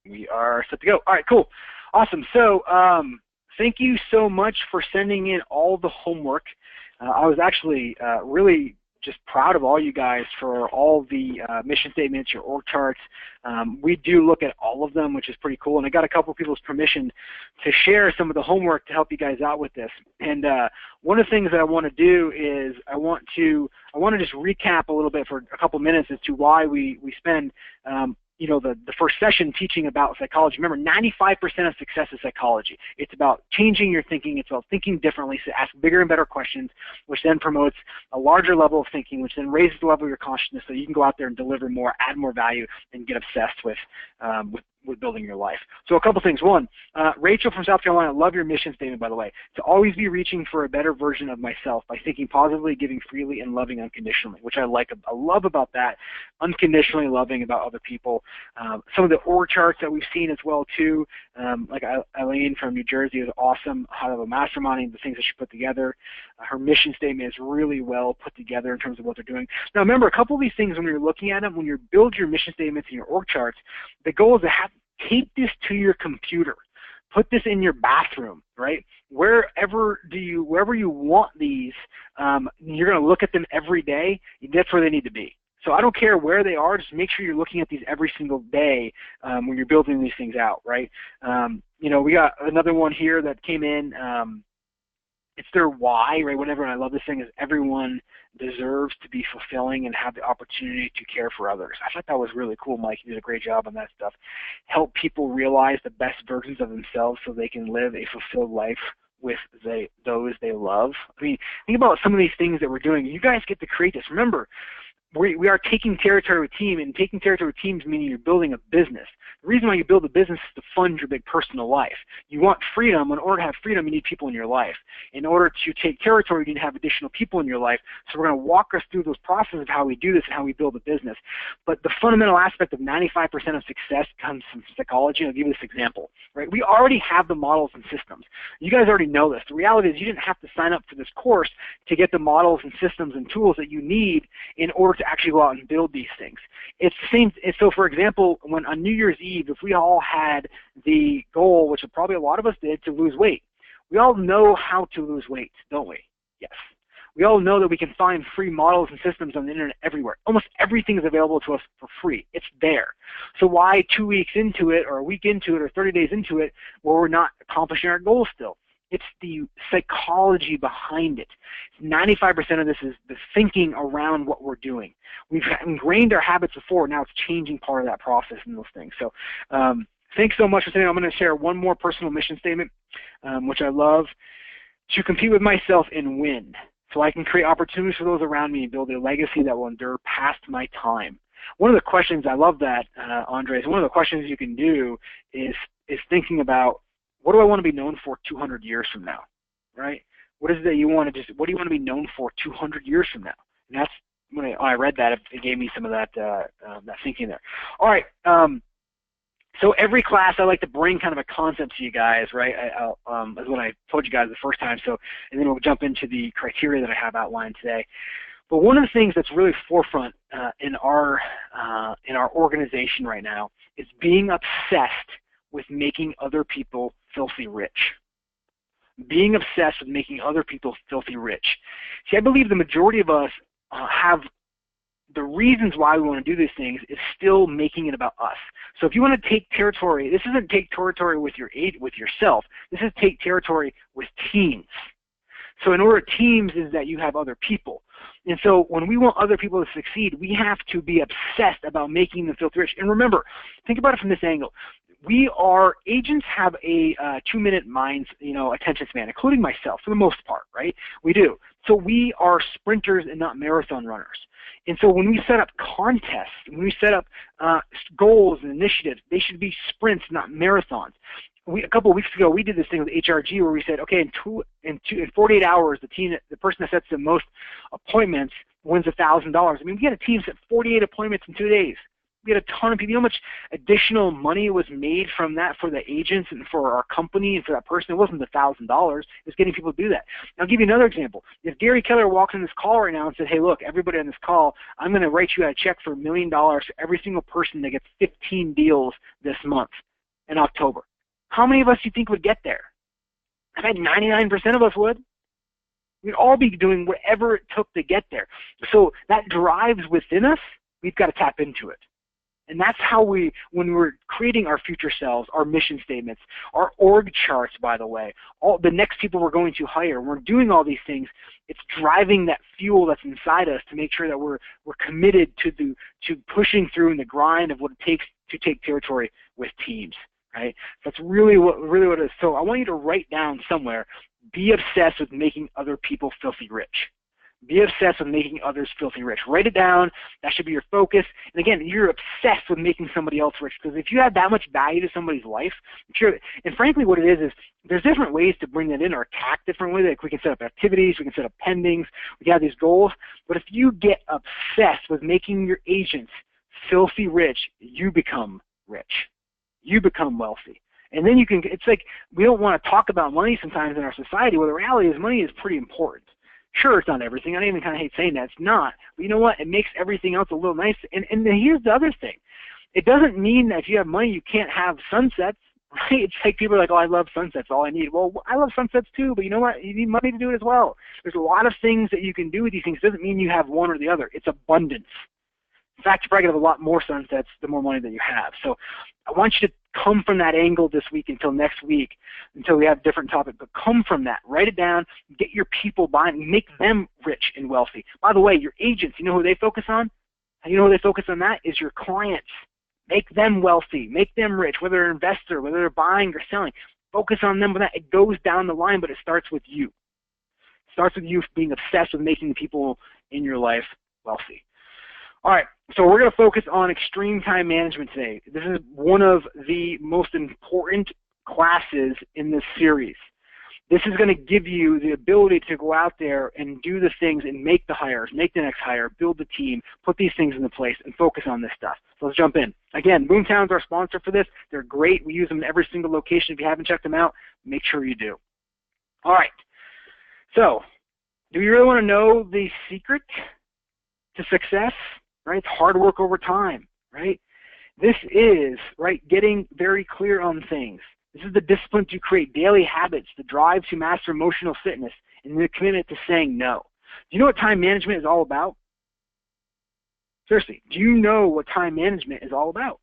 We are set to go. All right, cool. Awesome. So thank you so much for sending in all the homework. I was actually really just proud of all you guys for all the mission statements, your org charts. We do look at all of them, which is pretty cool. And I got a couple of people's permission to share some of the homework to help you guys out with this. And one of the things that I want to do is I want to just recap a little bit for a couple minutes as to why we spend you know, the first session teaching about psychology. Remember, 95% of success is psychology. It's about changing your thinking. It's about thinking differently, so ask bigger and better questions, which then promotes a larger level of thinking, which then raises the level of your consciousness so you can go out there and deliver more, add more value, and get obsessed with building your life. So a couple things. One, Rachel from South Carolina, love your mission statement, by the way. To always be reaching for a better version of myself by thinking positively, giving freely, and loving unconditionally, which I love about that, unconditionally loving about other people. Some of the org charts that we've seen as well, too, like Eileen from New Jersey is awesome, how to have a masterminding, the things that she put together. Her mission statement is really well put together in terms of what they're doing. Now, remember, a couple of these things, when you're looking at them, when you build your mission statements and your org charts, the goal is to tape this to your computer. Put this in your bathroom, right? Wherever you want these, you're going to look at them every day. That's where they need to be. So I don't care where they are. Just make sure you're looking at these every single day when you're building these things out, right? You know, we got another one here that came in. It's their why, right? Whatever. And I love this thing is everyone deserves to be fulfilling and have the opportunity to care for others. I thought that was really cool, Mike. You did a great job on that stuff. Help people realize the best versions of themselves so they can live a fulfilled life with those they love. I mean, think about some of these things that we're doing. You guys get to create this. Remember, we are taking territory with team, and taking territory with teams meaning you're building a business. The reason why you build a business is to fund your big personal life. You want freedom. In order to have freedom, you need people in your life. In order to take territory, you need to have additional people in your life. So we're going to walk us through those processes of how we do this and how we build a business. But the fundamental aspect of 95% of success comes from psychology. I'll give you this example. Right? We already have the models and systems. You guys already know this. The reality is you didn't have to sign up for this course to get the models and systems and tools that you need in order to actually go out and build these things. It's the same. So, for example, when on New Year's Eve, if we all had the goal, which probably a lot of us did, to lose weight, we all know how to lose weight, don't we? Yes. We all know that we can find free models and systems on the internet everywhere. Almost everything is available to us for free. It's there. So why 2 weeks into it or a week into it or 30 days into it where we're not accomplishing our goals still? It's the psychology behind it. 95% of this is the thinking around what we're doing. We've ingrained our habits before. Now it's changing part of that process and those things. So thanks so much for saying. I'm going to share one more personal mission statement, which I love, to compete with myself and win so I can create opportunities for those around me and build a legacy that will endure past my time. One of the questions, I love that, Andres, one of the questions you can do is thinking about, what do I want to be known for 200 years from now, right? What is it that you want to what do you want to be known for 200 years from now? And that's when I read that, it gave me some of that thinking there. All right, so every class I like to bring kind of a concept to you guys, right? As what I told you guys the first time. So, and then we'll jump into the criteria that I have outlined today. But one of the things that's really forefront in our organization right now is being obsessed with making other people filthy rich. Being obsessed with making other people filthy rich. See, I believe the majority of us have the reasons why we want to do these things is still making it about us. So if you want to take territory, this isn't take territory with yourself. This is take territory with teams. So in order teams is that you have other people. And so when we want other people to succeed, we have to be obsessed about making them filthy rich. And remember, think about it from this angle. Agents have a 2-minute attention span, including myself for the most part, right? We do. So we are sprinters and not marathon runners. And so when we set up contests, when we set up goals and initiatives, they should be sprints, not marathons. A couple of weeks ago, we did this thing with HRG where we said, okay, in 48 hours, the person that sets the most appointments wins $1,000. I mean, we had a team set 48 appointments in 2 days. We had a ton of people. You know how much additional money was made from that for the agents and for our company and for that person? It wasn't $1,000. It was getting people to do that. Now, I'll give you another example. If Gary Keller walks in this call right now and said, hey, look, everybody on this call, I'm going to write you out a check for $1 million for every single person that gets 15 deals this month. in October. How many of us do you think would get there? I bet 99% of us would. We'd all be doing whatever it took to get there. So that drives within us, we've got to tap into it. And that's how when we're creating our future selves, our mission statements, our org charts, by the way, all the next people we're going to hire, we're doing all these things, it's driving that fuel that's inside us to make sure that we're committed to pushing through in the grind of what it takes to take territory with teams, right? That's really what it is. So I want you to write down somewhere, be obsessed with making other people filthy rich. Be obsessed with making others filthy rich. Write it down. That should be your focus. And again, you're obsessed with making somebody else rich, because if you have that much value to somebody's life, and frankly what it is there's different ways to bring that in or attack different ways. Like we can set up activities, we can set up pendings, we can have these goals. But if you get obsessed with making your agents filthy rich, you become rich. You become wealthy. And then it's like we don't want to talk about money sometimes in our society. Well, the reality is money is pretty important. Sure, it's not everything. I even kind of hate saying that. It's not. But you know what? It makes everything else a little nice. And here's the other thing. It doesn't mean that if you have money, you can't have sunsets, right? It's like people are like, oh, I love sunsets. All I need. Well, I love sunsets too, but you know what? You need money to do it as well. There's a lot of things that you can do with these things. It doesn't mean you have one or the other. It's abundance. In fact, you're probably going to have a lot more sunsets the more money that you have. So I want you to come from that angle this week until next week, until we have a different topic, but come from that. Write it down. Get your people buying. Make them rich and wealthy. By the way, your agents, you know who they focus on? You know who they focus on? That is your clients. Make them wealthy. Make them rich, whether they're an investor, whether they're buying or selling. Focus on them with that. It goes down the line, but it starts with you. It starts with you being obsessed with making the people in your life wealthy. All right, so we're going to focus on extreme time management today. This is one of the most important classes in this series. This is going to give you the ability to go out there and do the things and make the hires, make the next hire, build the team, put these things into place, and focus on this stuff. So let's jump in. Again, Boomtown's our sponsor for this. They're great. We use them in every single location. If you haven't checked them out, make sure you do. All right, so do you really want to know the secret to success? Right? It's hard work over time, right? This is, right, getting very clear on things. This is the discipline to create daily habits, the drive to master emotional fitness, and the commitment to saying no. Do you know what time management is all about? Seriously, do you know what time management is all about?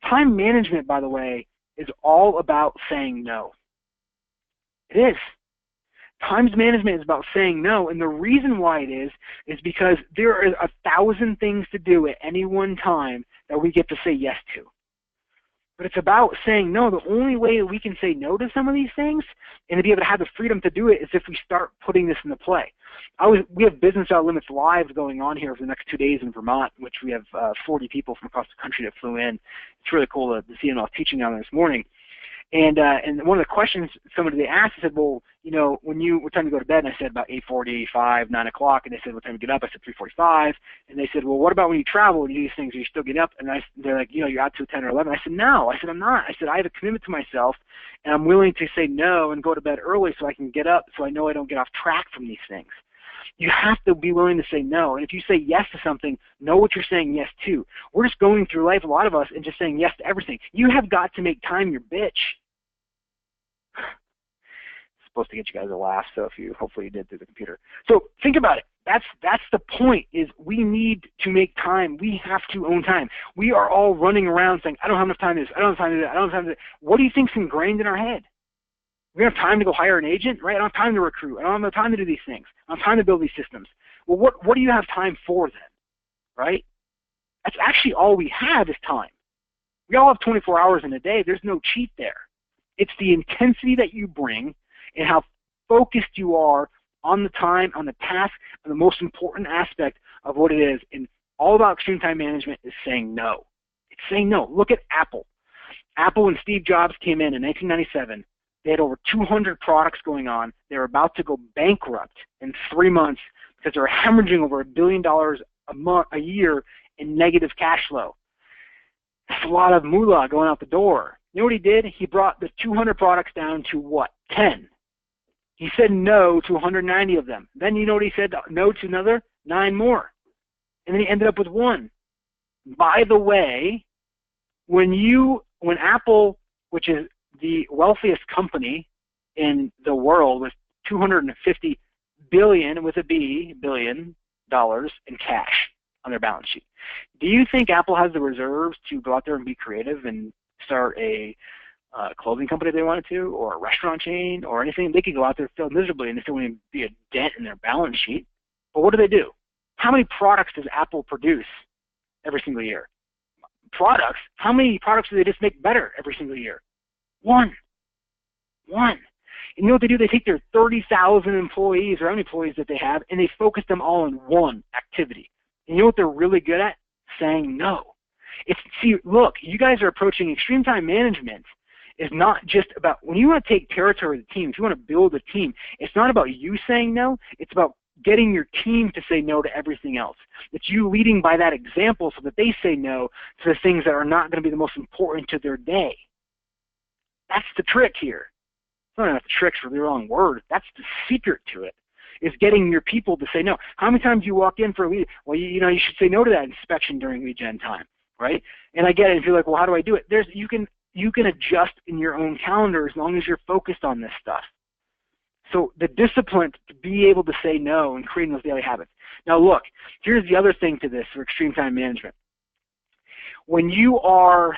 Time management, by the way, is all about saying no. It is. Time management is about saying no, and the reason why it is because there are 1,000 things to do at any one time that we get to say yes to. But it's about saying no. The only way that we can say no to some of these things and to be able to have the freedom to do it is if we start putting this into play. We have Business Out Limits Live going on here for the next 2 days in Vermont, which we have 40 people from across the country that flew in. It's really cool to see them. I was teaching on this morning. And one of the questions somebody they asked, I said, well, you know, what time you go to bed? And I said about 8:45, 9 o'clock. And they said, what time you get up? I said 3:45. And they said, well, what about when you travel and you do these things? Are you still getting up? And they're like, you know, you're out till 10 or 11. I said, no. I said, I'm not. I said, I have a commitment to myself, and I'm willing to say no and go to bed early so I can get up so I know I don't get off track from these things. You have to be willing to say no. And if you say yes to something, know what you're saying yes to. We're just going through life, a lot of us, and just saying yes to everything. You have got to make time your bitch. Supposed to get you guys a laugh, so hopefully you did through the computer. So think about it. That's the point, is we need to make time. We have to own time. We are all running around saying, I don't have enough time to do this, I don't have time to do that, I don't have time to do that. What do you think's ingrained in our head? We don't have time to go hire an agent, right? I don't have time to recruit. I don't have time to do these things. I don't have time to build these systems. Well, what do you have time for then, right? That's actually all we have is time. We all have 24 hours in a day. There's no cheat there. It's the intensity that you bring and how focused you are on the time, on the task, and the most important aspect of what it is. And all about extreme time management is saying no. It's saying no. Look at Apple. Apple, when Steve Jobs came in 1997, they had over 200 products going on. They were about to go bankrupt in 3 months because they were hemorrhaging over $1 billion a year in negative cash flow. That's a lot of moolah going out the door. You know what he did? He brought the 200 products down to what? 10. He said no to 190 of them. Then you know what he said? No to another 9 more. And then he ended up with 1. By the way, when Apple which is the wealthiest company in the world with $250 billion with a B, billion dollars in cash on their balance sheet. Do you think Apple has the reserves to go out there and be creative and start a clothing company if they wanted to, or a restaurant chain, or anything? They could go out there, fail miserably, and there still wouldn't be a dent in their balance sheet. But what do? How many products does Apple produce every single year? Products? How many products do they just make better every single year? One. And you know what they do? They take their 30,000 employees, or how many employees that they have, and they focus them all on one activity. And you know what they're really good at? Saying no. See, look, you guys are approaching extreme time management is not just about, when you want to take territory of the team, if you want to build a team, it's not about you saying no, it's about getting your team to say no to everything else. It's you leading by that example so that they say no to the things that are not going to be the most important to their day. That's the trick here. It's not enough tricks for the wrong word. That's the secret to it, is getting your people to say no. How many times you walk in for a lead? Well, you should say no to that inspection during lead gen time, right? And I get it. If you're like, well, how do I do it? You can adjust in your own calendar as long as you're focused on this stuff. So the discipline to be able to say no and creating those daily habits. Now look, here's the other thing to this for extreme time management. When you are,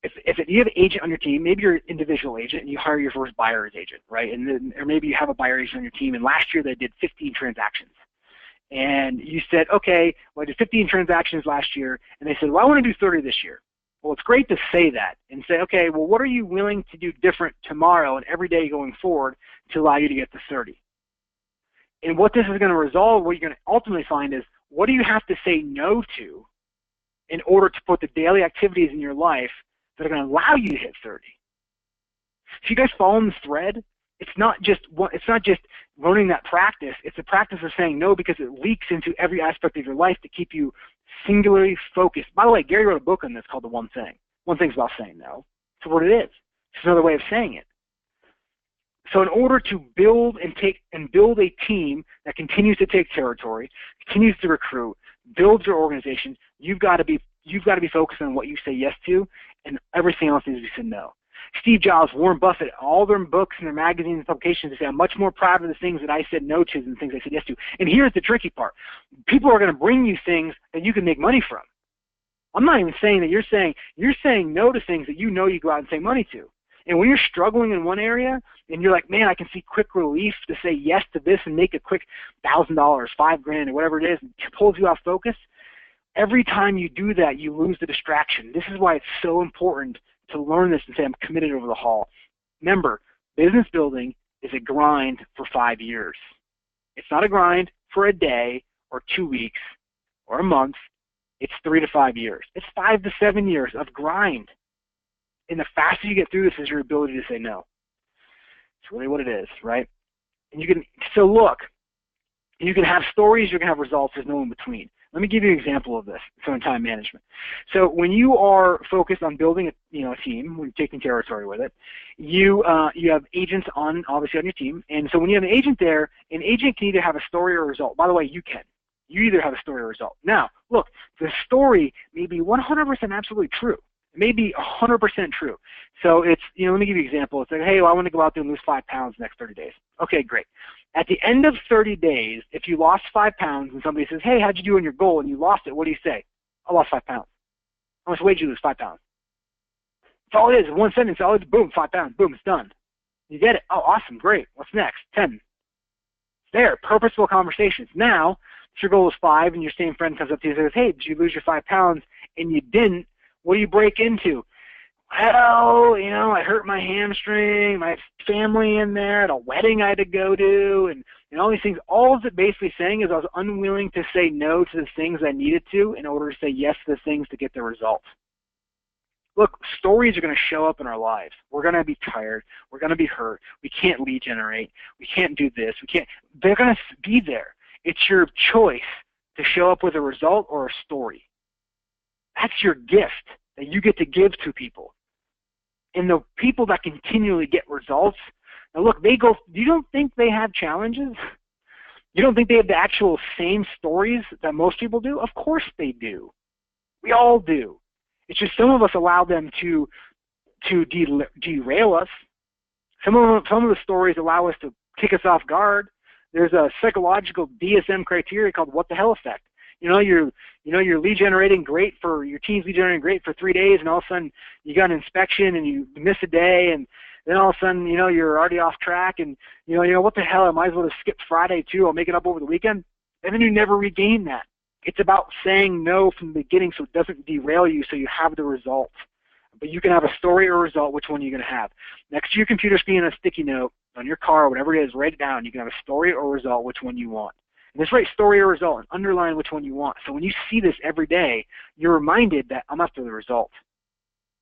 if you have an agent on your team, maybe you're an individual agent and you hire your first buyer's agent, right? Or maybe you have a buyer agent on your team, and last year they did 15 transactions. And you said, okay, well, I did 15 transactions last year, and they said, well, I want to do 30 this year. Well, it's great to say that and say, okay, well, what are you willing to do different tomorrow and every day going forward to allow you to get to 30? And what this is going to resolve, what you're going to ultimately find is, what do you have to say no to in order to put the daily activities in your life that are going to allow you to hit 30? If you guys follow this thread, it's not just learning that practice. It's a practice of saying no, because it leaks into every aspect of your life to keep you singularly focused. By the way, Gary wrote a book on this called The One Thing. One Thing's about saying no. It's what it is. It's another way of saying it. So in order to build a team that continues to take territory, continues to recruit, builds your organization, you've got to be focused on what you say yes to, and everything else needs to be said no. Steve Jobs, Warren Buffett, all their books and their magazines and publications, they say, I'm much more proud of the things that I said no to than the things I said yes to. And here's the tricky part. People are going to bring you things that you can make money from. I'm not even saying that you're saying no to things that you know you go out and save money to. And when you're struggling in one area and you're like, man, I can see quick relief to say yes to this and make a quick $1,000, $5,000, or whatever it is, and it pulls you off focus, every time you do that, you lose the distraction. This is why it's so important to learn this and say, I'm committed over the haul. Remember, business building is a grind for 5 years. It's not a grind for a day or 2 weeks or a month. It's 3 to 5 years. It's 5 to 7 years of grind. And the faster you get through this is your ability to say no. It's really what it is, right? And so look, you can have stories, you can have results, there's no in between. Let me give you an example of this, so in time management. So when you are focused on building a team, when you're taking territory with it, you have agents obviously on your team, and so when you have an agent there, an agent can either have a story or a result. By the way, you can. You either have a story or a result. Now, look, the story may be 100% absolutely true. It may be 100% true. So it's, let me give you an example. It's like, hey, well, I want to go out there and lose 5 pounds the next 30 days. Okay, great. At the end of 30 days, if you lost 5 pounds and somebody says, hey, how'd you do on your goal, and you lost it, what do you say? I lost 5 pounds. How much weight did you lose? 5 pounds. That's all it is. One sentence. All it's boom, 5 pounds. Boom, it's done. You get it. Oh, awesome. Great. What's next? 10. There. Purposeful conversations. Now, if your goal is 5 and your same friend comes up to you and says, hey, did you lose your 5 pounds? And you didn't, what do you break into? Well, I hurt my hamstring, my family in there, at a wedding I had to go to, and all these things. All of it basically saying is I was unwilling to say no to the things I needed to in order to say yes to the things to get the results. Look, stories are going to show up in our lives. We're going to be tired. We're going to be hurt. We can't lead generate. We can't do this. They're going to be there. It's your choice to show up with a result or a story. That's your gift that you get to give to people. And the people that continually get results, now look, you don't think they have challenges? You don't think they have the actual same stories that most people do? Of course they do. We all do. It's just some of us allow them to to derail us. Some of the stories allow us to kick us off guard. There's a psychological DSM criteria called what the hell effect. You're lead generating great for, your team's lead generating great for 3 days, and all of a sudden you got an inspection and you miss a day, and then all of a sudden, you're already off track, and what the hell, I might as well have skipped Friday too, I'll make it up over the weekend. And then you never regain that. It's about saying no from the beginning so it doesn't derail you, so you have the result. But you can have a story or a result. Which one are you going to have? Next to your computer screen on a sticky note, on your car, whatever it is, write it down. You can have a story or result, which one you want. And just write story or result and underline which one you want. So when you see this every day, you're reminded that I'm after the result.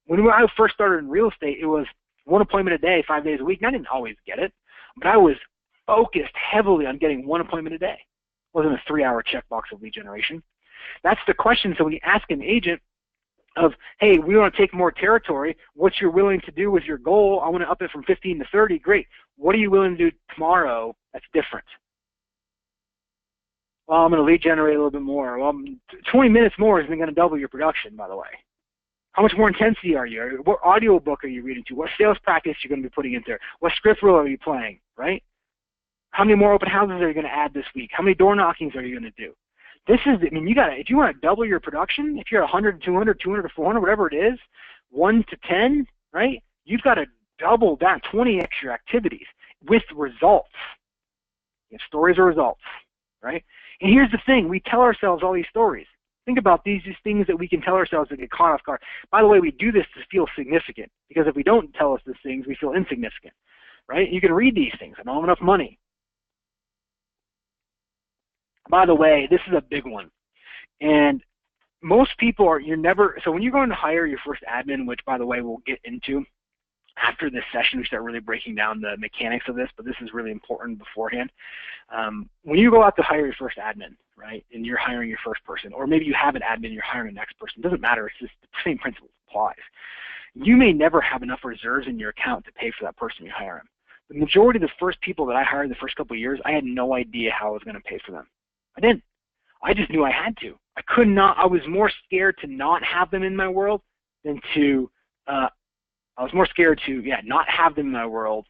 When I first started in real estate, it was one appointment a day, 5 days a week. And I didn't always get it, but I was focused heavily on getting one appointment a day. It wasn't a 3-hour checkbox of lead generation. That's the question. So when you ask an agent of, hey, we want to take more territory, what you're willing to do with your goal, I want to up it from 15 to 30, great. What are you willing to do tomorrow that's different? Well, I'm going to lead generate a little bit more. Well, 20 minutes more isn't going to double your production, by the way. How much more intensity are you? What audio book are you reading to? What sales practice are you going to be putting in there? What script role are you playing, right? How many more open houses are you going to add this week? How many door knockings are you going to do? This is, I mean, if you want to double your production, if you're 100 to 200, 200 to 400, whatever it is, 1 to 10, right? You've got to double that, 20x your activities with results. You have stories or results, right? And here's the thing, we tell ourselves all these stories. Think about these things that we can tell ourselves that get caught off guard. By the way, we do this to feel significant, because if we don't tell us these things, we feel insignificant, right? You can read these things. I don't have enough money. By the way, this is a big one. And most people are, so when you're going to hire your first admin, which by the way, we'll get into after this session, we start really breaking down the mechanics of this, but this is really important beforehand. When you go out to hire your first admin, right, and you're hiring your first person, or maybe you have an admin and you're hiring the next person, it doesn't matter, it's just the same principle applies. You may never have enough reserves in your account to pay for that person you hire. The majority of the first people that I hired the first couple of years, I had no idea how I was going to pay for them. I didn't. I just knew I had to. I could not. I was more scared to not have them in my world than to. I was more scared to not have them in my world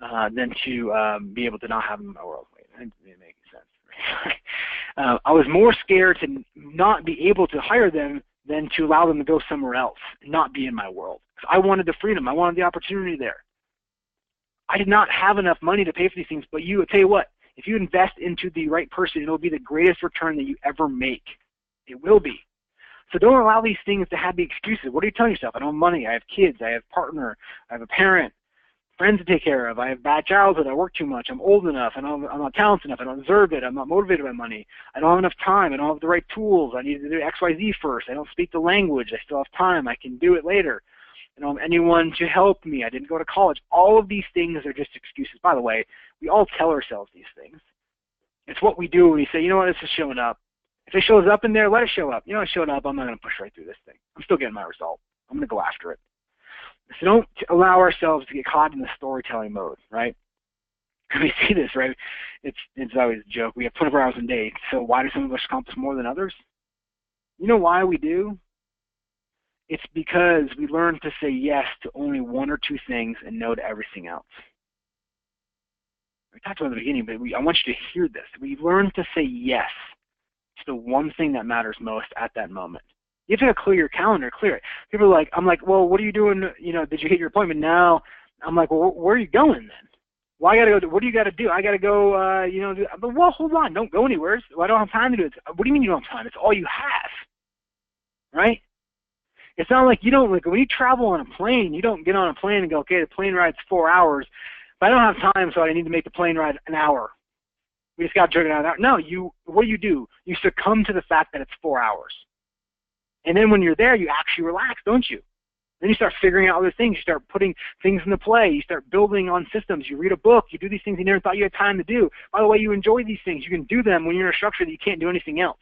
than to be able to not have them in my world. Wait, that didn't make sense. I was more scared to not be able to hire them than to allow them to go somewhere else, and not be in my world. I wanted the freedom. I wanted the opportunity there. I did not have enough money to pay for these things, but I'll tell you what. If you invest into the right person, it'll be the greatest return that you ever make. It will be. So don't allow these things to have the excuses. What are you telling yourself? I don't have money. I have kids. I have a partner. I have a parent. Friends to take care of. I have bad childhood. I work too much. I'm old enough. I'm not talented enough. I don't deserve it. I'm not motivated by money. I don't have enough time. I don't have the right tools. I need to do XYZ first. I don't speak the language. I still have time. I can do it later. I don't have anyone to help me. I didn't go to college. All of these things are just excuses. By the way, we all tell ourselves these things. It's what we do when we say, you know what, this is showing up. If it shows up in there, let it show up. You know, it showed up. I'm not going to push right through this thing. I'm still getting my result. I'm going to go after it. So don't allow ourselves to get caught in the storytelling mode, right? We see this, right? It's always a joke. We have 24 hours a day. So why do some of us accomplish more than others? You know why we do? It's because we learn to say yes to only one or two things and no to everything else. We talked about it at the beginning, but I want you to hear this. We learn to say yes to the one thing that matters most at that moment. You have to clear your calendar, clear it. People are like, I'm like, well, what are you doing? You know, did you hit your appointment now? I'm like, well, where are you going then? Well, I got to go. What do you got to do? I got to go, you know, but well, hold on. Don't go anywhere. Well, I don't have time to do it. What do you mean you don't have time? It's all you have, right? It's not like you don't, like when you travel on a plane, you don't get on a plane and go, okay, the plane ride's 4 hours, but I don't have time, so I need to make the plane ride an hour. We just got to jerk it out. No, what do? You succumb to the fact that it's 4 hours. And then when you're there, you actually relax, don't you? Then you start figuring out other things. You start putting things into play. You start building on systems. You read a book. You do these things you never thought you had time to do. By the way, you enjoy these things. You can do them when you're in a structure that you can't do anything else.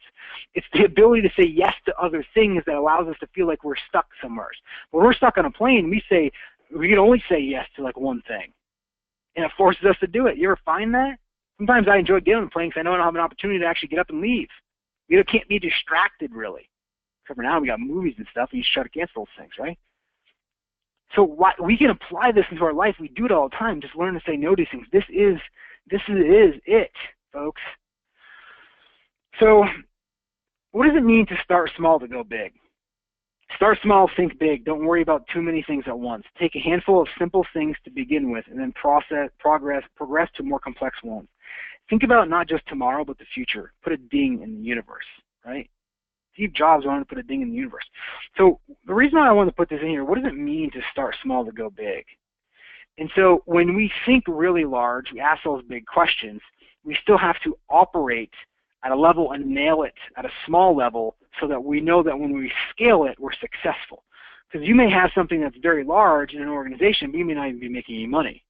It's the ability to say yes to other things that allows us to feel like we're stuck somewhere. When we're stuck on a plane, we can only say yes to like one thing. And it forces us to do it. You ever find that? Sometimes I enjoy getting on the plane because I know I don't have an opportunity to actually get up and leave. You can't be distracted, really. Except for now we got movies and stuff, and you just try to cancel those things, right? So we can apply this into our life. We do it all the time. Just learn to say no to these things. This is it, folks. So what does it mean to start small to go big? Start small, think big. Don't worry about too many things at once. Take a handful of simple things to begin with and then progress to more complex ones. Think about not just tomorrow, but the future. Put a ding in the universe, right? Steve Jobs wanted to put a ding in the universe. So the reason why I want to put this in here, what does it mean to start small to go big? And so when we think really large, we ask those big questions, we still have to operate at a level and nail it at a small level so that we know that when we scale it, we're successful. Because you may have something that's very large in an organization, but you may not even be making any money.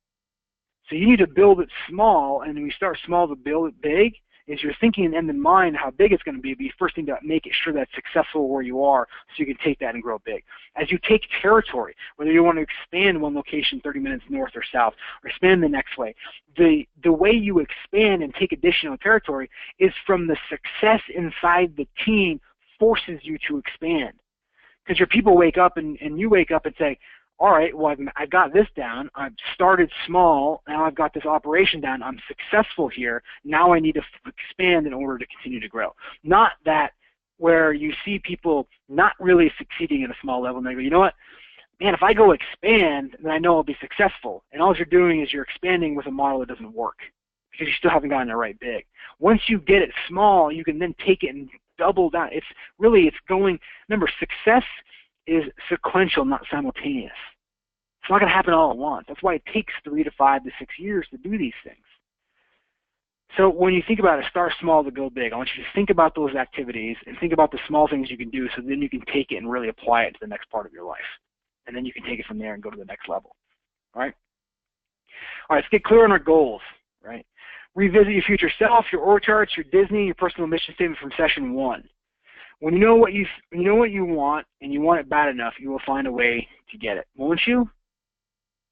So you need to build it small, and when you start small to build it big, is you're thinking and end in mind how big it's going to be, but you first need to make it sure that's successful where you are so you can take that and grow big. As you take territory, whether you want to expand one location 30 minutes north or south or expand the next way, the way you expand and take additional territory is from the success inside the team forces you to expand. Because your people wake up and you wake up and say, all right, well, I've got this down. I've started small. Now I've got this operation down. I'm successful here. Now I need to expand in order to continue to grow. Not that where you see people not really succeeding at a small level and they go, you know what, man, if I go expand, then I know I'll be successful. And all you're doing is you're expanding with a model that doesn't work because you still haven't gotten it right big. Once you get it small, you can then take it and double down. It's going, remember, success is sequential, not simultaneous. It's not going to happen all at once. That's why it takes 3 to 5 to 6 years to do these things. So when you think about it, start small to go big. I want you to think about those activities and think about the small things you can do so then you can take it and really apply it to the next part of your life. And then you can take it from there and go to the next level. All right? All right, let's get clear on our goals, right? Revisit your future self, your org charts, your Disney, your personal mission statement from session 1. When you know what you want and you want it bad enough, you will find a way to get it, won't you?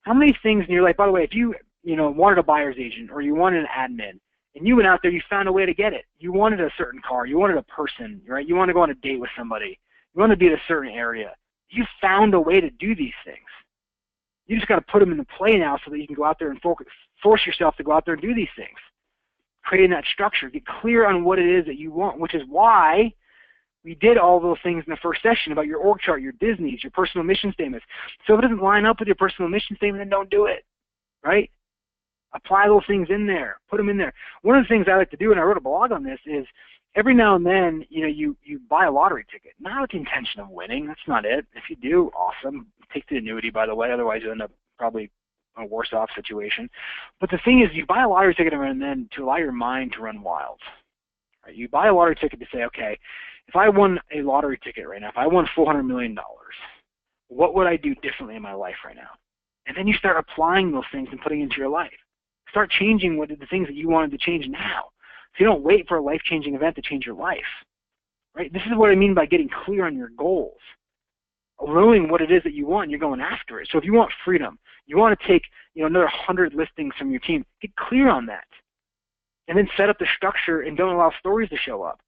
How many things in your life, by the way, if you wanted a buyer's agent or you wanted an admin and you went out there, you found a way to get it. You wanted a certain car, you wanted a person, right? You want to go on a date with somebody, you want to be in a certain area. You found a way to do these things. You just got to put them into play now so that you can go out there and force yourself to go out there and do these things. Creating that structure, get clear on what it is that you want, which is why we did all those things in the first session about your org chart, your Disneys, your personal mission statements. So if it doesn't line up with your personal mission statement, then don't do it, right? Apply those things in there. Put them in there. One of the things I like to do, and I wrote a blog on this, is every now and then, you buy a lottery ticket. Not with the intention of winning. That's not it. If you do, awesome. Take the annuity, by the way. Otherwise, you'll end up probably in a worse off situation. But the thing is, you buy a lottery ticket and then to allow your mind to run wild. Right? You buy a lottery ticket to say, okay, if I won a lottery ticket right now, if I won $400 million, what would I do differently in my life right now? And then you start applying those things and putting it into your life. Start changing the things that you wanted to change now. So you don't wait for a life-changing event to change your life. Right? This is what I mean by getting clear on your goals. Knowing what it is that you want, you're going after it. So if you want freedom, you want to take another 100 listings from your team, get clear on that. And then set up the structure and don't allow stories to show up.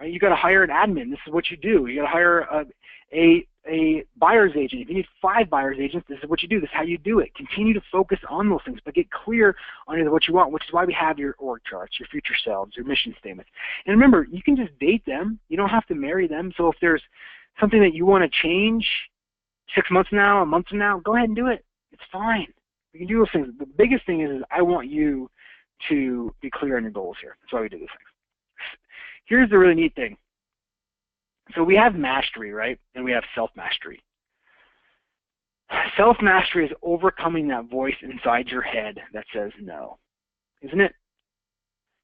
Right? You got to hire an admin. This is what you do. You got to hire a buyer's agent. If you need 5 buyer's agents, this is what you do. This is how you do it. Continue to focus on those things, but get clear on what you want, which is why we have your org charts, your future selves, your mission statements. And remember, you can just date them. You don't have to marry them. So if there's something that you want to change 6 months from now, a month from now, go ahead and do it. It's fine. We can do those things. The biggest thing is I want you to be clear on your goals here. That's why we do these things. Here's the really neat thing. So we have mastery, right? And we have self-mastery. Self-mastery is overcoming that voice inside your head that says no, isn't it?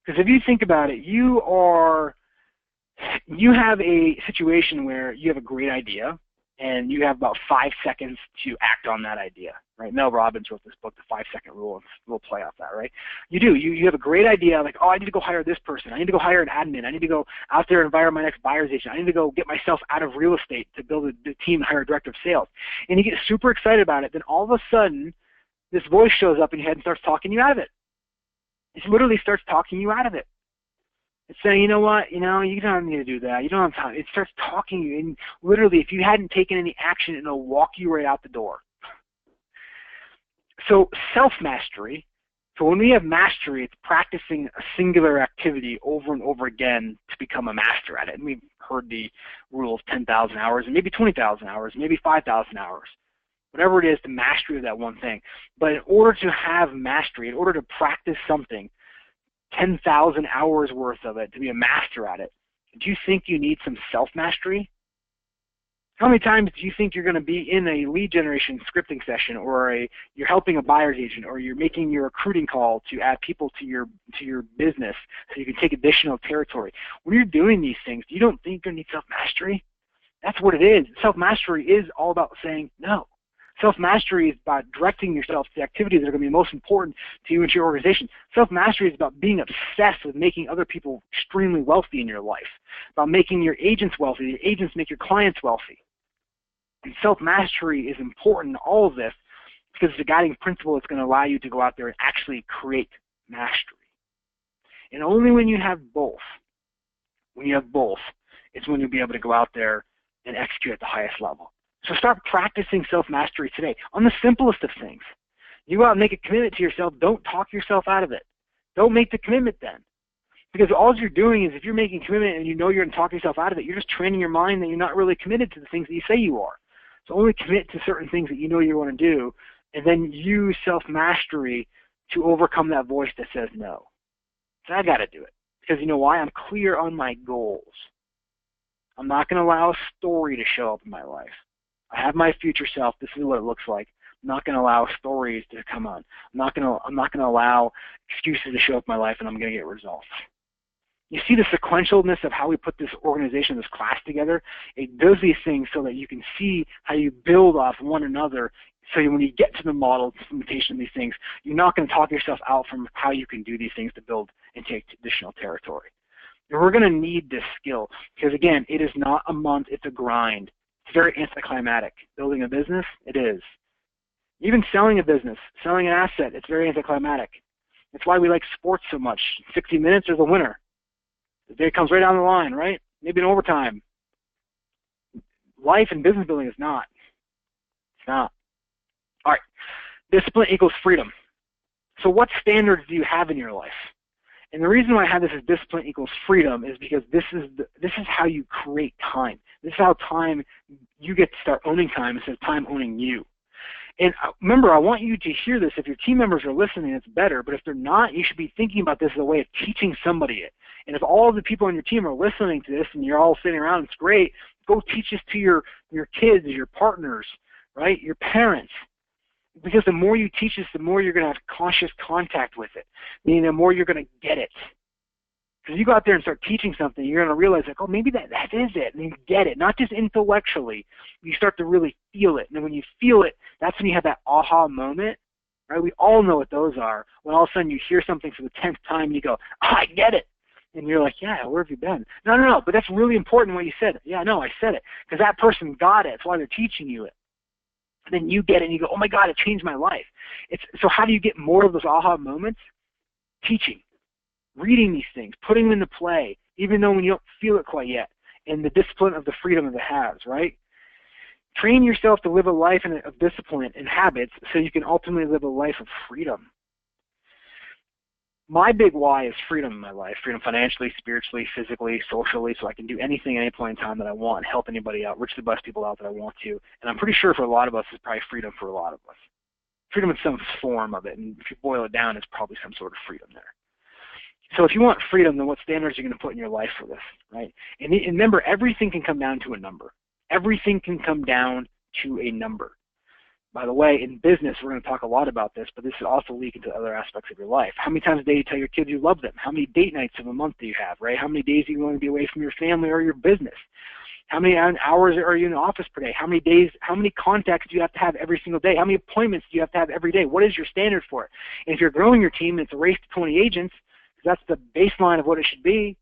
Because if you think about it, you have a situation where you have a great idea and you have about 5 seconds to act on that idea, right? Mel Robbins wrote this book, The 5-Second Rule, and we'll play off that, right? You do. You have a great idea, like, oh, I need to go hire this person. I need to go hire an admin. I need to go out there and hire my next buyer's agent. I need to go get myself out of real estate to build a team and hire a director of sales. And you get super excited about it. Then all of a sudden, this voice shows up in your head and starts talking you out of it. It literally starts talking you out of it. It's saying, you know what, you don't need to do that. You don't have time. It starts talking you, and literally, if you hadn't taken any action, it'll walk you right out the door. So self-mastery, so when we have mastery, it's practicing a singular activity over and over again to become a master at it. And we've heard the rule of 10,000 hours, and maybe 20,000 hours, maybe 5,000 hours, whatever it is, the mastery of that one thing. But in order to have mastery, in order to practice something, 10,000 hours worth of it, to be a master at it, do you think you need some self-mastery? How many times do you think you're going to be in a lead generation scripting session, or you're helping a buyer's agent, or you're making your recruiting call to add people to your business so you can take additional territory? When you're doing these things, you don't think you're going to need self-mastery? That's what it is. Self-mastery is all about saying no. Self-mastery is about directing yourself to the activities that are going to be most important to you and to your organization. Self-mastery is about being obsessed with making other people extremely wealthy in your life, about making your agents wealthy, your agents make your clients wealthy. And self-mastery is important in all of this because it's a guiding principle that's going to allow you to go out there and actually create mastery. And only when you have both, it's when you'll be able to go out there and execute at the highest level. So start practicing self-mastery today on the simplest of things. You go out and make a commitment to yourself. Don't talk yourself out of it. Don't make the commitment then. Because all you're doing is, if you're making a commitment and you know you're going to talk yourself out of it, you're just training your mind that you're not really committed to the things that you say you are. So only commit to certain things that you know you want to do, and then use self-mastery to overcome that voice that says no. So I got to do it. Because you know why? I'm clear on my goals. I'm not going to allow a story to show up in my life. I have my future self. This is what it looks like. I'm not going to allow stories to come on. I'm not going to allow excuses to show up in my life, and I'm going to get results. You see the sequentialness of how we put this organization, this class together? It does these things so that you can see how you build off one another. So when you get to the model implementation of these things, you're not going to talk yourself out from how you can do these things to build and take additional territory. And we're going to need this skill because, again, it is not a month. It's a grind. It's very anticlimactic. Building a business, it is. Even selling a business, selling an asset, it's very anticlimactic. That's why we like sports so much. 60 minutes, there's a winner. The day comes right down the line, right? Maybe in overtime. Life and business building is not. It's not. All right. Discipline equals freedom. So what standards do you have in your life? And the reason why I have this as discipline equals freedom is because this is how you create time. This is how you get to start owning time instead of time owning you. And remember, I want you to hear this. If your team members are listening, it's better. But if they're not, you should be thinking about this as a way of teaching somebody it. And if all of the people on your team are listening to this and you're all sitting around, it's great. Go teach this to your kids, your partners, right? Your parents. Because the more you teach this, the more you're going to have conscious contact with it. Meaning the more you're going to get it. Because you go out there and start teaching something, you're going to realize, like, oh, maybe that is it. And you get it. Not just intellectually. You start to really feel it. And then when you feel it, that's when you have that aha moment. Right? We all know what those are. When all of a sudden you hear something for the 10th time and you go, oh, I get it. And you're like, yeah, where have you been? No. But that's really important what you said. Yeah, no, I said it. Because that person got it. That's why they're teaching you it. And then you get it and you go, oh, my God, it changed my life. So how do you get more of those aha moments? Teaching. Reading these things, putting them into play, even though when you don't feel it quite yet, and the discipline of the freedom of the haves, right? Train yourself to live a life of discipline and habits so you can ultimately live a life of freedom. My big why is freedom in my life, freedom financially, spiritually, physically, socially, so I can do anything at any point in time that I want, help anybody out, richly bless people out that I want to. And I'm pretty sure for a lot of us, it's probably freedom for a lot of us. Freedom in some form of it, and if you boil it down, it's probably some sort of freedom there. So if you want freedom, then what standards are you going to put in your life for this, right? And remember, everything can come down to a number. Everything can come down to a number. By the way, in business, we're going to talk a lot about this, but this is also leak into other aspects of your life. How many times a day do you tell your kids you love them? How many date nights of a month do you have, right? How many days do you want to be away from your family or your business? How many hours are you in the office per day? How many days, how many contacts do you have to have every single day? How many appointments do you have to have every day? What is your standard for it? And if you're growing your team and it's a race to 20 agents, that's the baseline of what it should be,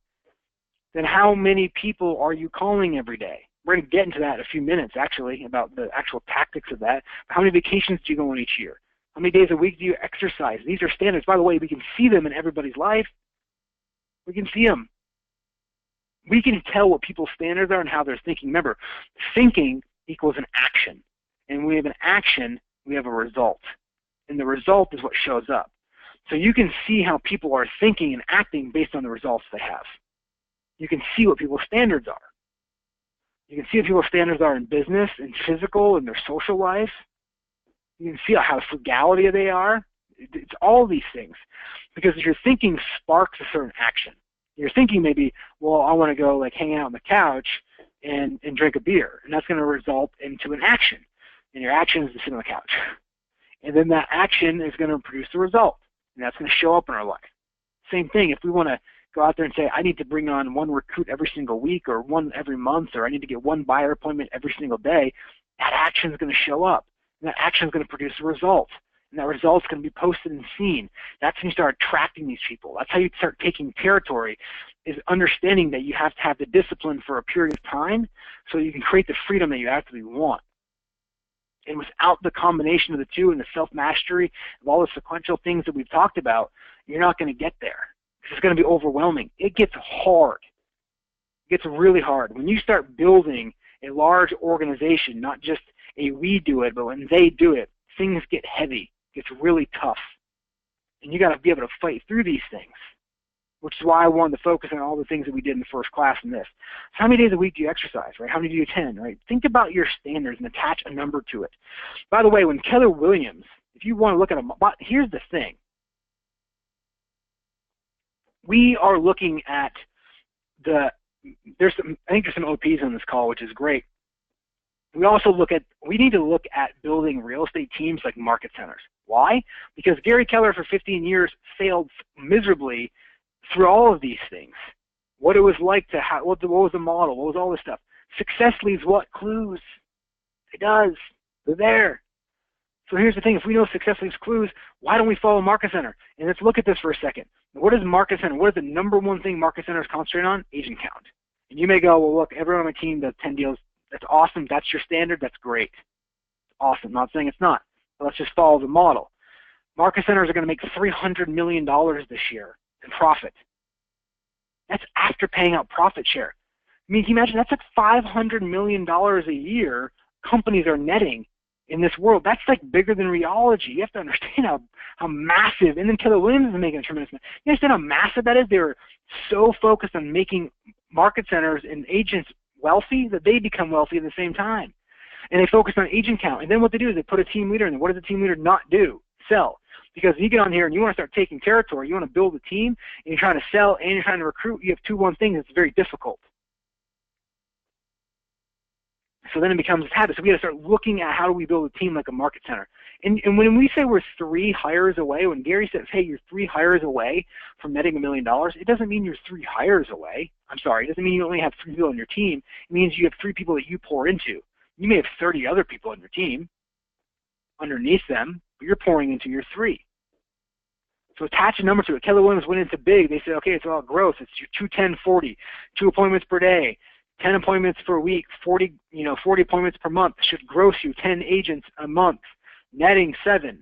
then how many people are you calling every day? We're going to get into that in a few minutes, actually, about the actual tactics of that. How many vacations do you go on each year? How many days a week do you exercise? These are standards. By the way, we can see them in everybody's life. We can see them. We can tell what people's standards are and how they're thinking. Remember, thinking equals an action. And when we have an action, we have a result. and the result is what shows up. So you can see how people are thinking and acting based on the results they have. You can see what people's standards are. You can see what people's standards are in business, in physical, in their social life. You can see how frugality they are. It's all these things. Because your thinking sparks a certain action. Your thinking may be, well, I want to go like hang out on the couch and drink a beer. And that's going to result into an action. And your action is to sit on the couch. And then that action is going to produce a result. And that's going to show up in our life. Same thing, if we want to go out there and say, I need to bring on one recruit every single week or one every month, or I need to get one buyer appointment every single day, that action is going to show up. And that action is going to produce a result. And that result is going to be posted and seen. That's when you start attracting these people. That's how you start taking territory, is understanding that you have to have the discipline for a period of time so you can create the freedom that you actually want. And without the combination of the two and the self-mastery of all the sequential things that we've talked about, you're not going to get there. It's going to be overwhelming. It gets hard. It gets really hard. When you start building a large organization, not just a we do it, but when they do it, things get heavy. It gets really tough. And you got to be able to fight through these things, which is why I wanted to focus on all the things that we did in the first class in this. So how many days a week do you exercise, right? How many do you attend, right? Think about your standards and attach a number to it. By the way, when Keller Williams, if you want to look at them, here's the thing. We are looking at I think there's some OPs on this call, which is great. We need to look at building real estate teams like market centers. Why? Because Gary Keller for 15 years failed miserably through all of these things. What it was like to have, what was the model, what was all this stuff. Success leaves what? Clues. It does. They're there. So here's the thing, if we know success leaves clues, why don't we follow Market Center? And let's look at this for a second. What is Market Center? What is the number one thing Market Center is concentrating on? Agent count. And you may go, well, look, everyone on my team does 10 deals. That's awesome. That's your standard. That's great. Awesome. I'm not saying it's not. But let's just follow the model. Market Centers are going to make $300 million this year in profit. That's after paying out profit share. I mean, can you imagine? That's like $500 million a year companies are netting in this world. That's like bigger than rheology. You have to understand how massive, and then Keller Williams is making a tremendous amount. You understand how massive that is? They were so focused on making market centers and agents wealthy that they become wealthy at the same time. And they focus on agent count. And then what they do is they put a team leader in there. What does a team leader not do? Sell. Because you get on here and you want to start taking territory, you want to build a team, and you're trying to sell and you're trying to recruit, you have one things that's very difficult. So then it becomes a habit. So we got to start looking at how do we build a team like a market center. And when we say we're 3 hires away, when Gary says, hey, you're 3 hires away from netting $1 million, it doesn't mean you're 3 hires away. I'm sorry, it doesn't mean you only have 3 people on your team. It means you have 3 people that you pour into. You may have 30 other people on your team underneath them, but you're pouring into your 3. So attach a number to it. Keller Williams went into big. They said, okay, it's all growth. It's your 2-10-40, 2 appointments per day. 10 appointments per week, 40 appointments per month should gross you 10 agents a month, netting 7.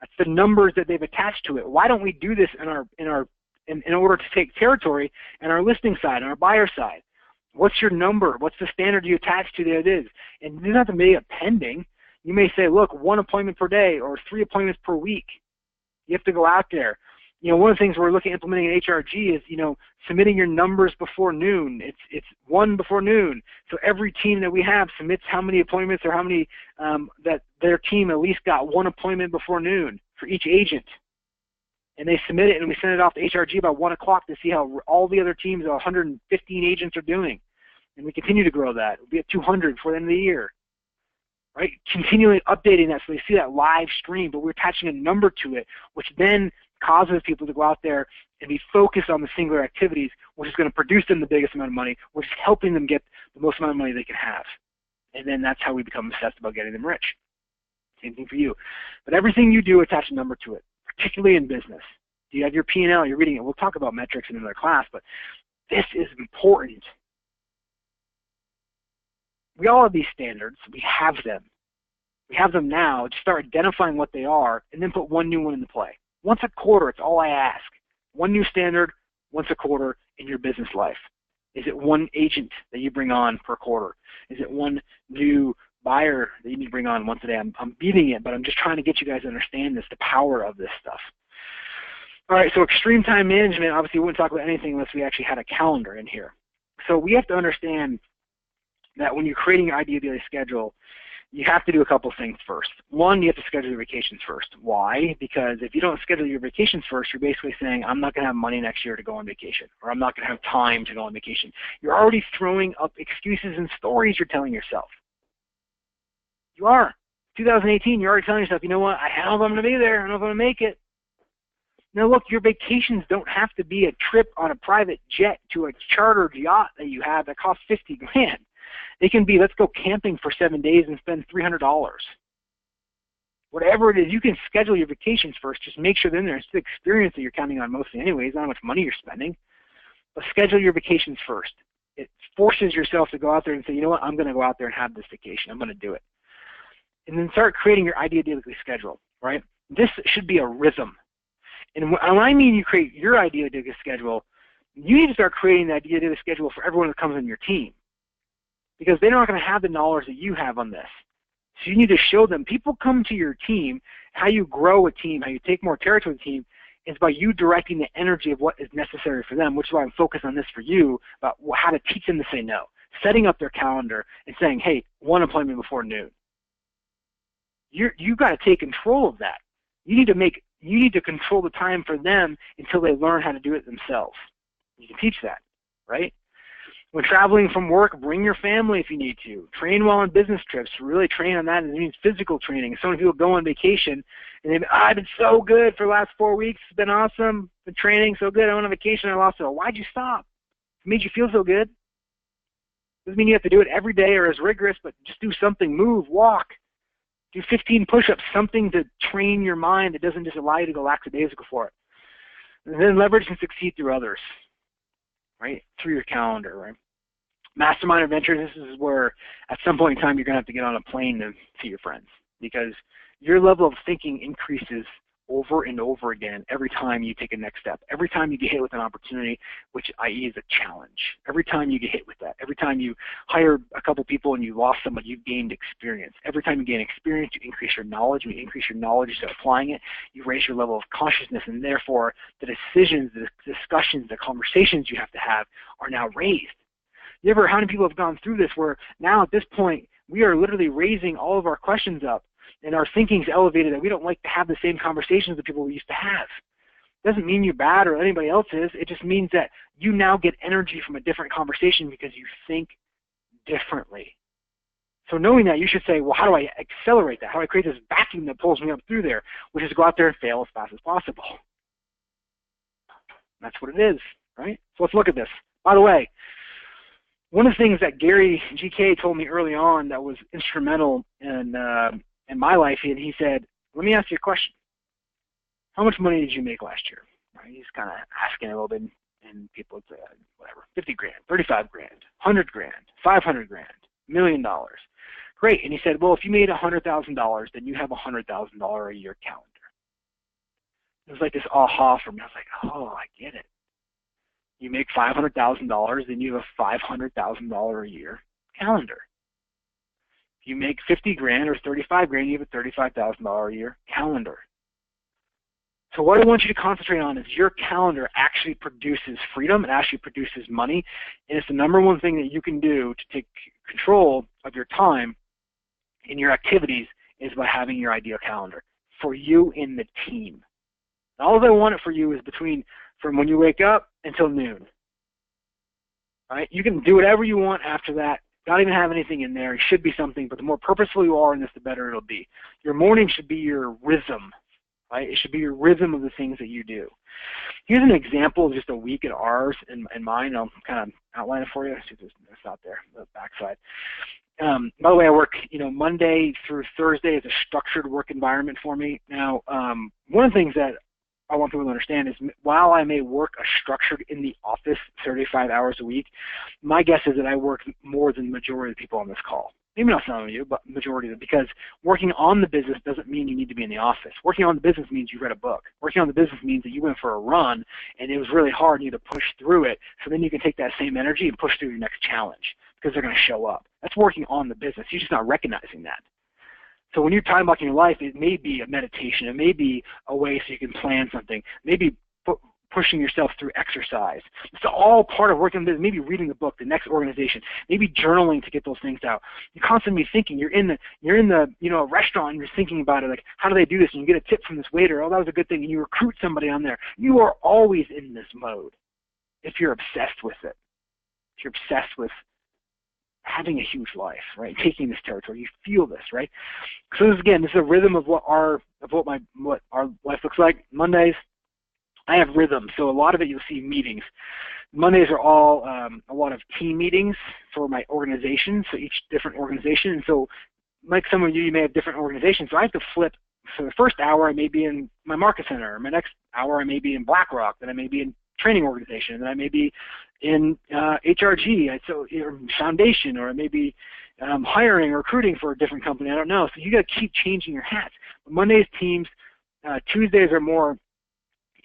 That's the numbers that they've attached to it. Why don't we do this in order to take territory in our listing side, on our buyer side? What's your number? What's the standard you attach to that it is? And you don't have to make it pending. You may say, look, 1 appointment per day or 3 appointments per week. You have to go out there. You know, one of the things we're looking at implementing in HRG is, submitting your numbers before noon. It's 1 before noon. So every team that we have submits how many appointments or how many that their team at least got 1 appointment before noon for each agent. And they submit it, and we send it off to HRG by 1 o'clock to see how all the other teams, 115 agents, are doing. And we continue to grow that. We'll be at 200 before the end of the year. Right? Continually updating that so they see that live stream, but we're attaching a number to it, which then causes people to go out there and be focused on the singular activities, which is going to produce them the biggest amount of money, which is helping them get the most amount of money they can have. And then that's how we become obsessed about getting them rich. Same thing for you. But everything you do, attach a number to it, particularly in business. Do you have your P&L? You're reading it. We'll talk about metrics in another class, but this is important. We all have these standards. We have them. We have them now. Just start identifying what they are and then put one new one into play. Once a quarter, it's all I ask. 1 new standard, once a quarter in your business life. Is it 1 agent that you bring on per quarter? Is it 1 new buyer that you need to bring on once a day. I'm beating it, but I'm just trying to get you guys to understand this, the power of this stuff. All right, so extreme time management, obviously we wouldn't talk about anything unless we actually had a calendar in here. So we have to understand that when you're creating your ideal daily schedule, you have to do a couple things first. One, you have to schedule your vacations first. Why? Because if you don't schedule your vacations first, you're basically saying, I'm not going to have money next year to go on vacation, or I'm not going to have time to go on vacation. You're already throwing up excuses and stories you're telling yourself. You are. 2018, you're already telling yourself, you know what, I don't know if I'm going to be there. I don't know if I'm going to make it. Now look, your vacations don't have to be a trip on a private jet to a chartered yacht that you have that costs 50 grand. It can be, let's go camping for 7 days and spend $300. Whatever it is, you can schedule your vacations first. Just make sure they're in there. It's the experience that you're counting on mostly anyways, not how much money you're spending. But schedule your vacations first. It forces yourself to go out there and say, you know what, I'm going to go out there and have this vacation. I'm going to do it. And then start creating your ideal daily schedule, right? This should be a rhythm. And when I mean you create your ideal daily schedule, you need to start creating the ideal daily schedule for everyone that comes on your team, because they're not going to have the knowledge that you have on this. So you need to show them. People come to your team. How you grow a team, how you take more territory with a team, is by you directing the energy of what is necessary for them, which is why I'm focused on this for you, about how to teach them to say no. Setting up their calendar and saying, hey, one appointment before noon. You've got to take control of that. You need to control the time for them until they learn how to do it themselves. You can teach that, right? When traveling from work, bring your family if you need to. Train while on business trips. Really train on that. It means physical training. So many people go on vacation and I've been so good for the last 4 weeks. It's been awesome. Been training so good. I went on vacation. I lost it all. Why'd you stop? It made you feel so good. Doesn't mean you have to do it every day or as rigorous, but just do something. Move, walk. Do 15 push-ups, something to train your mind that doesn't just allow you to go lackadaisical for it. And then leverage and succeed through others, right? Through your calendar, right? Mastermind adventures, this is where at some point in time you're going to have to get on a plane to see your friends, because your level of thinking increases over and over again every time you take a next step, every time you get hit with an opportunity, which i.e. is a challenge. Every time you get hit with that, every time you hire a couple people and you lost somebody, you've gained experience. Every time you gain experience, you increase your knowledge. When you increase your knowledge, you start applying it, you raise your level of consciousness, and therefore the decisions, the discussions, the conversations you have to have are now raised. How many people have gone through this where now at this point we are literally raising all of our questions up, and our thinking's elevated that we don't like to have the same conversations with people we used to have. Doesn't mean you're bad or anybody else is. It just means that you now get energy from a different conversation because you think differently. So knowing that, you should say, well, how do I accelerate that? How do I create this vacuum that pulls me up through there? Which is go out there and fail as fast as possible. That's what it is, right? So let's look at this. By the way, one of the things that Gary GK told me early on that was instrumental in my life, and he said, let me ask you a question. How much money did you make last year? Right? He's kind of asking a little bit, and people would say, whatever, 50 grand, 35 grand, 100 grand, 500 grand, $1 million. Great. And he said, well, if you made $100,000, then you have a $100,000 a year calendar. It was like this aha for me. I was like, oh, I get it. You make $500,000, then you have a $500,000 a year calendar. If you make 50 grand or 35 grand, you have a $35,000 a year calendar. So what I want you to concentrate on is your calendar actually produces freedom. It actually produces money. And it's the number one thing that you can do to take control of your time and your activities is by having your ideal calendar for you and the team. And all I want it for you is from when you wake up until noon. All right? You can do whatever you want after that. Not even have anything in there. It should be something, but the more purposeful you are in this, the better it'll be. Your morning should be your rhythm. Right? It should be your rhythm of the things that you do. Here's an example of just a week at ours and mine. I'll kind of outline it for you. See if it's out there, the backside. By the way, I work, Monday through Thursday is a structured work environment for me. Now, one of the things that I want people to understand is while I may work structured in the office 35 hours a week, my guess is that I work more than the majority of the people on this call. Maybe not some of you, but majority of them, because working on the business doesn't mean you need to be in the office. Working on the business means you read a book. Working on the business means that you went for a run and it was really hard and you had to push through it, so then you can take that same energy and push through your next challenge. because they're going to show up. That's working on the business. You're just not recognizing that. So when you're time blocking your life, it may be a meditation. It may be a way so you can plan something. Maybe pushing yourself through exercise. It's all part of working on business. Maybe reading the book, the next organization. Maybe journaling to get those things out. You're constantly thinking. You're in the a restaurant and you're thinking about it, like, how do they do this? And you get a tip from this waiter. Oh, that was a good thing. And you recruit somebody on there. You are always in this mode if you're obsessed with it. If you're obsessed with having a huge life, right? Taking this territory, you feel this, right? So this is a rhythm of what our life looks like. Mondays, I have rhythm, so a lot of it you'll see meetings. Mondays are all a lot of team meetings for my organization, so each different organization. And so, like some of you may have different organizations, so I have to flip. So the first hour I may be in my market center, or my next hour I may be in BlackRock, then I may be in training organization, and I may be in HRG, so foundation, or I may be hiring or recruiting for a different company. I don't know. So you got to keep changing your hats. Mondays teams, Tuesdays are more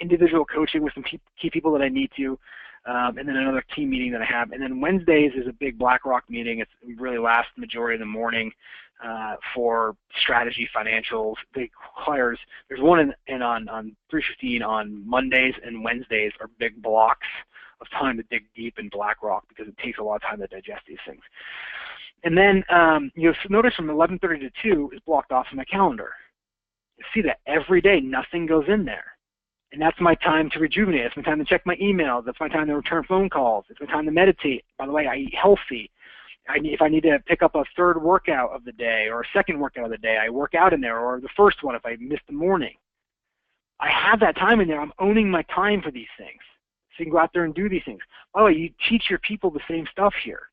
individual coaching with some key people that I need to, and then another team meeting that I have. And then Wednesdays is a big BlackRock meeting. It's really lasts the majority of the morning for strategy, financials, big hires. There's one on 3:15 on Mondays, and Wednesdays are big blocks of time to dig deep in BlackRock because it takes a lot of time to digest these things. And then you'll notice from 11:30 to 2 is blocked off in my calendar. You see that every day, nothing goes in there. And that's my time to rejuvenate. It's my time to check my emails. That's my time to return phone calls. It's my time to meditate. By the way, I eat healthy. If I need to pick up a third workout of the day or a second workout of the day, I work out in there, or the first one if I miss the morning. I have that time in there. I'm owning my time for these things. So you can go out there and do these things. By the way, you teach your people the same stuff here.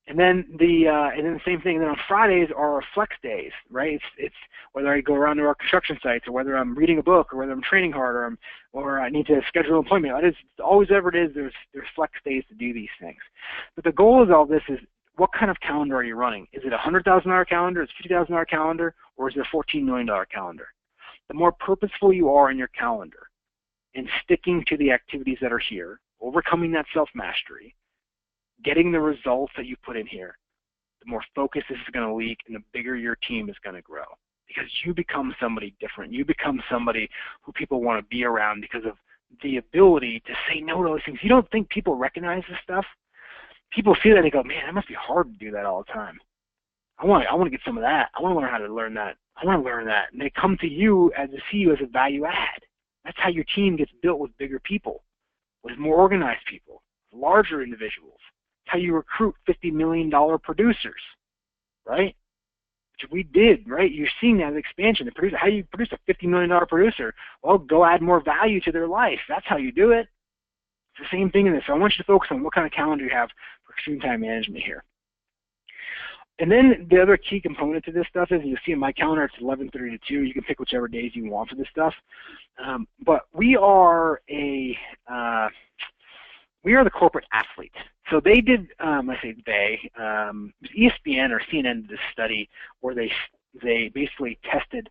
And then the same thing. And then on Fridays are our flex days, right? It's whether I go around to our construction sites, or whether I'm reading a book, or whether I'm training hard, or I need to schedule an appointment. It's always ever it is. There's flex days to do these things. But the goal of all this is, what kind of calendar are you running? Is it a $100,000 calendar? Is it a $50,000 calendar? Or is it a $14 million calendar? The more purposeful you are in your calendar and sticking to the activities that are here, overcoming that self-mastery, getting the results that you put in here, the more focus this is going to leak and the bigger your team is going to grow. Because you become somebody different. You become somebody who people want to be around because of the ability to say no to those things. You don't think people recognize this stuff? People see that and they go, man, it must be hard to do that all the time. I want to get some of that. I want to learn how to learn that. I want to learn that. And they come to you to see you as a value add. That's how your team gets built, with bigger people, with more organized people, larger individuals. How you recruit $50 million producers, right? Which we did, right? You're seeing that expansion. The producer, how you produce a $50 million producer? Well, go add more value to their life. That's how you do it. It's the same thing in this. So I want you to focus on what kind of calendar you have for extreme time management here. And then the other key component to this stuff is, you'll see in my calendar, it's 11:30 to 2. You can pick whichever days you want for this stuff. But we are the corporate athlete. So they did, I say they, ESPN or CNN did this study where they basically tested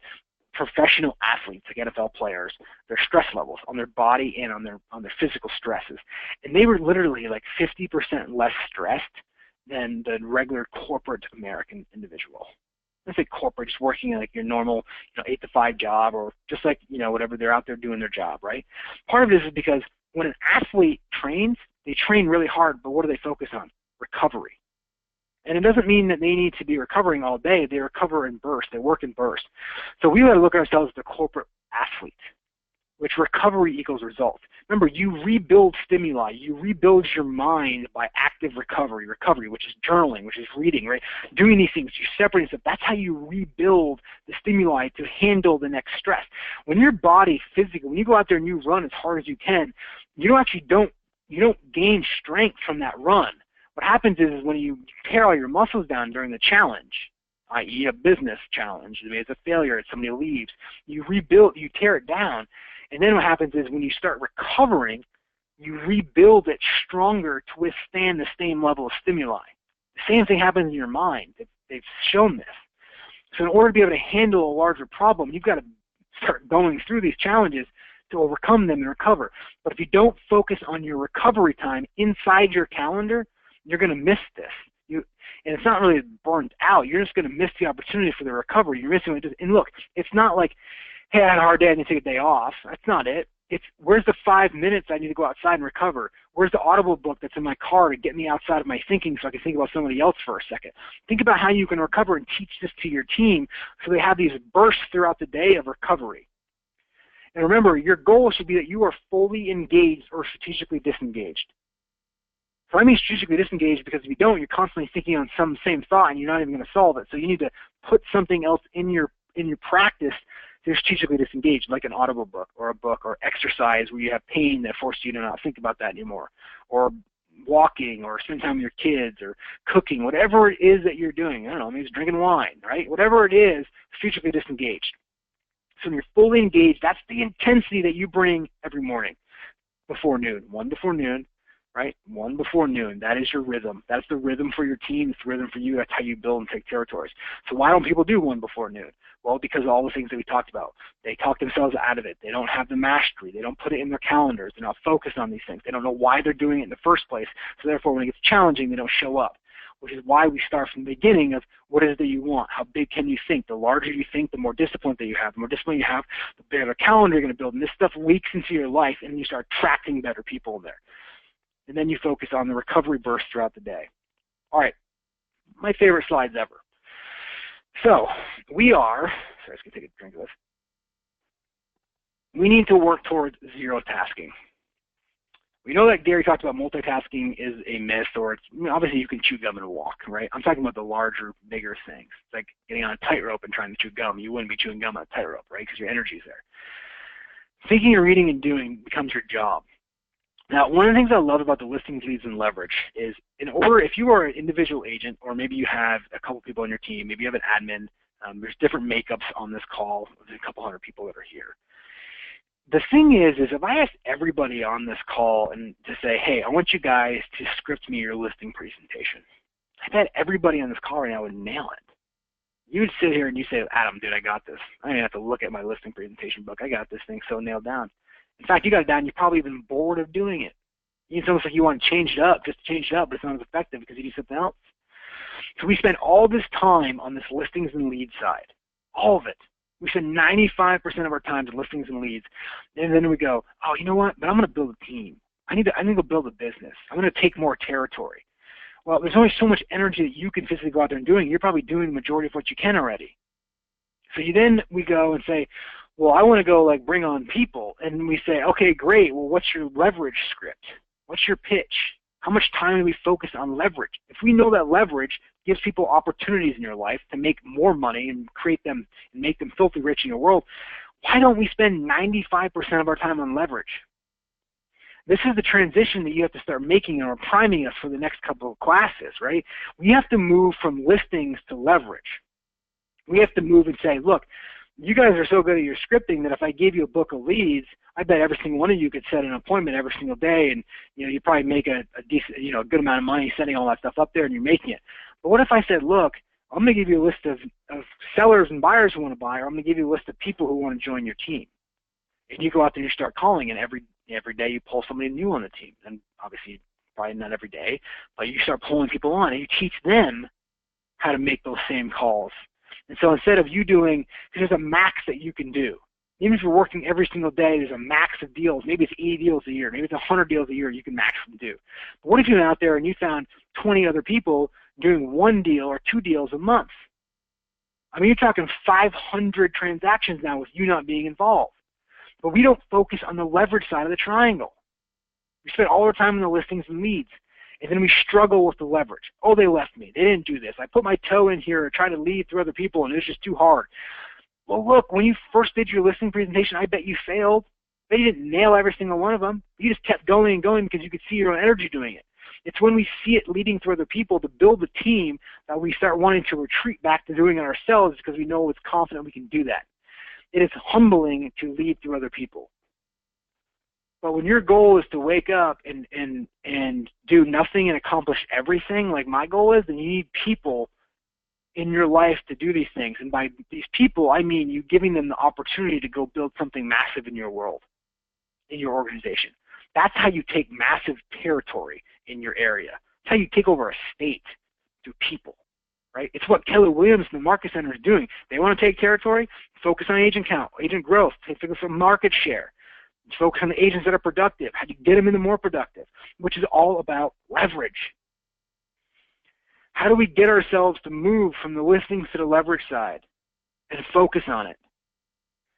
professional athletes, like NFL players, their stress levels on their body and on their physical stresses. And they were literally like 50% less stressed than the regular corporate American individual. Let's say corporate, just working like your normal 8 to 5 job, or just like, whatever, they're out there doing their job, right? Part of this is because when an athlete trains, they train really hard, but what do they focus on? Recovery. And it doesn't mean that they need to be recovering all day. They recover in bursts. They work in bursts. So we got to look at ourselves as the corporate athlete, which recovery equals results. Remember, you rebuild stimuli. You rebuild your mind by active recovery, which is journaling, which is reading, right? Doing these things, you separate stuff. That's how you rebuild the stimuli to handle the next stress. When your body physically, when you go out there and you run as hard as you can, you don't gain strength from that run. What happens is when you tear all your muscles down during the challenge, i.e. a business challenge, maybe it's a failure, somebody leaves, you rebuild, you tear it down, and then what happens is when you start recovering, you rebuild it stronger to withstand the same level of stimuli. The same thing happens in your mind. They've shown this. So in order to be able to handle a larger problem, you've got to start going through these challenges to overcome them and recover. But if you don't focus on your recovery time inside your calendar, you're going to miss this. And it's not really burnt out. You're just going to miss the opportunity for the recovery. You're missing it. And look, it's not like, hey, I had a hard day, I need to take a day off. That's not it. It's where's the 5 minutes I need to go outside and recover? Where's the Audible book that's in my car to get me outside of my thinking so I can think about somebody else for a second? Think about how you can recover and teach this to your team so they have these bursts throughout the day of recovery. And remember, your goal should be that you are fully engaged or strategically disengaged. So I mean strategically disengaged because if you don't, you're constantly thinking on some same thought and you're not even going to solve it. So you need to put something else in your practice to strategically disengage, like an Audible book or a book or exercise where you have pain that forces you to not think about that anymore, or walking or spending time with your kids or cooking, whatever it is that you're doing. I don't know, maybe it's drinking wine, right? Whatever it is, strategically disengaged. So when you're fully engaged, that's the intensity that you bring every morning before noon, 1 before noon, right? 1 before noon. That is your rhythm. That's the rhythm for your team. It's the rhythm for you. That's how you build and take territories. So why don't people do 1 before noon? Well, because of all the things that we talked about. They talk themselves out of it. They don't have the mastery. They don't put it in their calendars. They're not focused on these things. They don't know why they're doing it in the first place. So therefore, when it gets challenging, they don't show up, which is why we start from the beginning of what is it that you want? How big can you think? The larger you think, the more discipline that you have. The more discipline you have, the bigger calendar you're going to build. And this stuff leaks into your life, and you start attracting better people in there. And then you focus on the recovery burst throughout the day. All right, my favorite slides ever. So we are, sorry, I was going to take a drink of this. We need to work towards zero tasking. We know that Gary talked about multitasking is a myth, or it's, obviously you can chew gum and walk, right? I'm talking about the larger, bigger things. It's like getting on a tightrope and trying to chew gum. You wouldn't be chewing gum on a tightrope, right? Because your energy's there. Thinking and reading and doing becomes your job. Now, one of the things I love about the listings, leads, and leverage is if you are an individual agent, or maybe you have a couple people on your team, maybe you have an admin, there's different makeups on this call. There's a couple hundred people that are here. The thing is if I asked everybody on this call and to say, hey, I want you guys to script me your listing presentation, I bet everybody on this call right now would nail it. You would sit here and you say, Adam, dude, I got this. I don't even have to look at my listing presentation book. I got this thing so nailed down. In fact, you got it down, you're probably even bored of doing it. It's almost like you want to change it up, just to change it up, but it's not as effective because you do something else. So we spend all this time on this listings and leads side, all of it. We spend 95% of our time to listings and leads, and then we go, oh, you know what, but I'm going to build a team. I need to go build a business. I'm going to take more territory. Well, there's only so much energy that you can physically go out there and doing. You're probably doing the majority of what you can already. So we go and say, well, I want to go like bring on people, and we say, okay, great. Well, what's your leverage script? What's your pitch? How much time do we focus on leverage? If we know that leverage gives people opportunities in your life to make more money and create them and make them filthy rich in your world, why don't we spend 95% of our time on leverage? This is the transition that you have to start making or priming us for the next couple of classes, right? We have to move from listings to leverage. We have to move and say, look, you guys are so good at your scripting that if I gave you a book of leads, I bet every single one of you could set an appointment every single day, and you probably make a decent, a good amount of money setting all that stuff up there, and you're making it. But what if I said, look, I'm going to give you a list of sellers and buyers who want to buy, or I'm going to give you a list of people who want to join your team, and you go out there and you start calling, and every day you pull somebody new on the team, and obviously probably not every day, but you start pulling people on, and you teach them how to make those same calls. And so instead of you doing, because there's a max that you can do. Even if you're working every single day, there's a max of deals. Maybe it's 80 deals a year. Maybe it's 100 deals a year you can max them do. But what if you went out there and you found 20 other people doing 1 deal or 2 deals a month? I mean, you're talking 500 transactions now with you not being involved. But we don't focus on the leverage side of the triangle. We spend all our time on the listings and leads. And then we struggle with the leverage. Oh, they left me. They didn't do this. I put my toe in here trying to lead through other people, and it was just too hard. Well, look, when you first did your listing presentation, I bet you failed. But you didn't nail every single one of them. You just kept going and going because you could see your own energy doing it. It's when we see it leading through other people to build a team that we start wanting to retreat back to doing it ourselves because we know it's confident we can do that. It is humbling to lead through other people. But when your goal is to wake up and do nothing and accomplish everything, like my goal is, then you need people in your life to do these things. And by these people, I mean you giving them the opportunity to go build something massive in your world, in your organization. That's how you take massive territory in your area. It's how you take over a state through people, right? It's what Keller Williams and the Market Center is doing. They want to take territory, focus on agent count, agent growth, focus on market share, focus on the agents that are productive. How do you get them into more productive, which is all about leverage. How do we get ourselves to move from the listings to the leverage side and focus on it?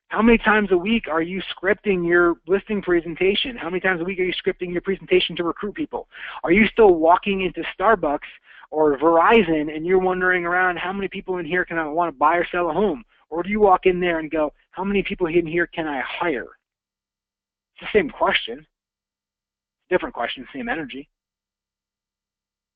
How many times a week are you scripting your listing presentation? How many times a week are you scripting your presentation to recruit people? Are you still walking into Starbucks or Verizon and you're wondering around how many people in here can I want to buy or sell a home? Or do you walk in there and go, how many people in here can I hire? It's the same question. Different question, same energy.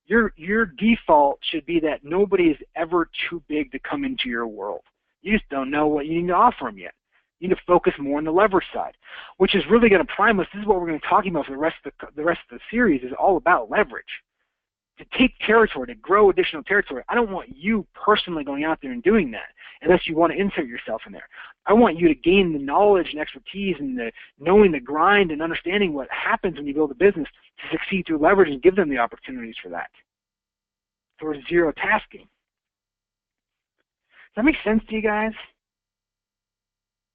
Your default should be that nobody is ever too big to come into your world. You just don't know what you need to offer them yet. You need to focus more on the leverage side, which is really going to prime us. This is what we're going to be talking about for the rest of the series is all about leverage. To take territory, to grow additional territory. I don't want you personally going out there and doing that unless you want to insert yourself in there. I want you to gain the knowledge and expertise and the knowing the grind and understanding what happens when you build a business to succeed through leverage and give them the opportunities for that. Towards zero tasking. Does that make sense to you guys?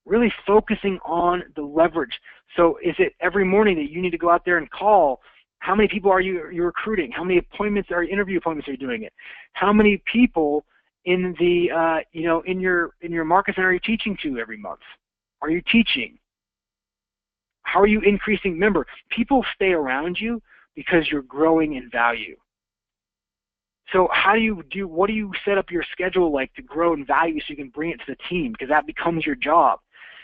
Really focusing on the leverage. So is it every morning that you need to go out there and call? How many people are you recruiting? How many appointments are interview appointments are you doing it? How many people in the in your market center are you teaching to every month? Are you teaching? How are you increasing? Remember, people stay around you because you're growing in value. So what do you set up your schedule like to grow in value so you can bring it to the team? Because that becomes your job.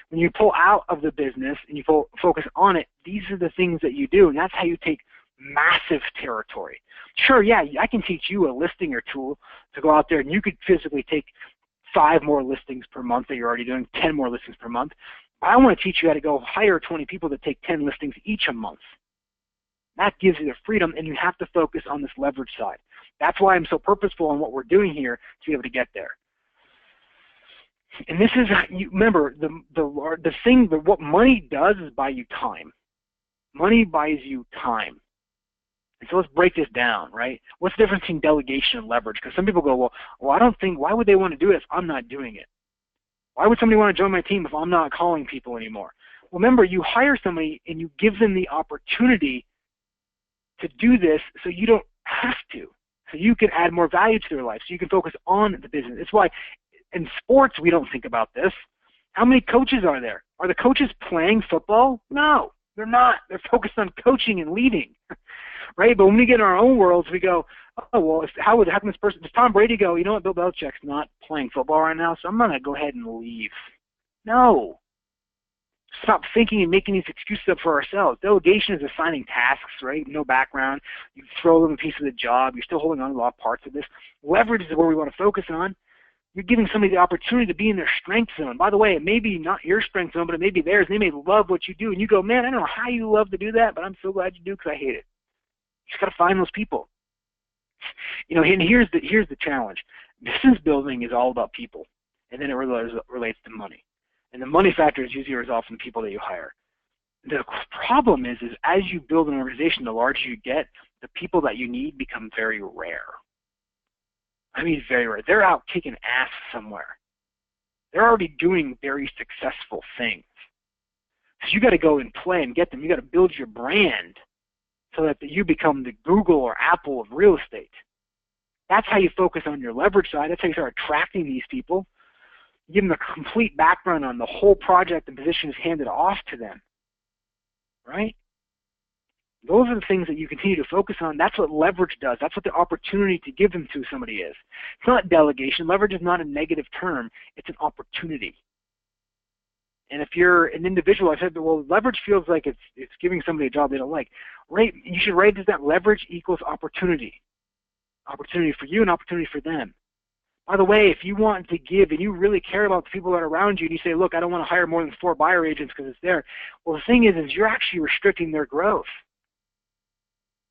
When you pull out of the business and you focus on it, these are the things that you do, and that's how you take massive territory. Sure, yeah, I can teach you a listing or tool to go out there and you could physically take 5 more listings per month that you're already doing, 10 more listings per month. I want to teach you how to go hire 20 people to take 10 listings each a month. That gives you the freedom, and you have to focus on this leverage side. That's why I'm so purposeful on what we're doing here to be able to get there. And this is, remember, what money does is buy you time. Money buys you time. And so let's break this down, right? What's the difference between delegation and leverage? Because some people go, well, I don't think, why would they want to do it if I'm not doing it? Why would somebody want to join my team if I'm not calling people anymore? Well, remember, you hire somebody and you give them the opportunity to do this so you don't have to. So you can add more value to their life, so you can focus on the business. It's why in sports we don't think about this. How many coaches are there? Are the coaches playing football? No, they're not. They're focused on coaching and leading, right? But when we get in our own worlds, we go, oh, well, how can this person, does Tom Brady go, you know what, Bill Belichick's not playing football right now, so I'm going to go ahead and leave. No. Stop thinking and making these excuses up for ourselves. Delegation is assigning tasks, right? No background. You throw them a piece of the job. You're still holding on to a lot of parts of this. Leverage is where we want to focus on. You're giving somebody the opportunity to be in their strength zone. By the way, it may be not your strength zone, but it may be theirs. They may love what you do. And you go, man, I don't know how you love to do that, but I'm so glad you do because I hate it. You just got to find those people. And here's the challenge. Business building is all about people, and then it relates to money. And the money factor is usually resolved from the people that you hire. The problem is as you build an organization, the larger you get, the people that you need become very rare. I mean, very rare. They're out kicking ass somewhere. They're already doing very successful things. So you got to go and play and get them. You got to build your brand so that you become the Google or Apple of real estate. That's how you focus on your leverage side. That's how you start attracting these people. Give them a complete background on the whole project and position is handed off to them, right? Those are the things that you continue to focus on. That's what leverage does. That's what the opportunity to give them to somebody is. It's not delegation. Leverage is not a negative term. It's an opportunity. And if you're an individual, I said, well, leverage feels like it's giving somebody a job they don't like. Right? You should write that leverage equals opportunity. Opportunity for you and opportunity for them. By the way, if you want to give and you really care about the people that are around you and you say, look, I don't want to hire more than 4 buyer agents because it's there. Well, the thing is you're actually restricting their growth.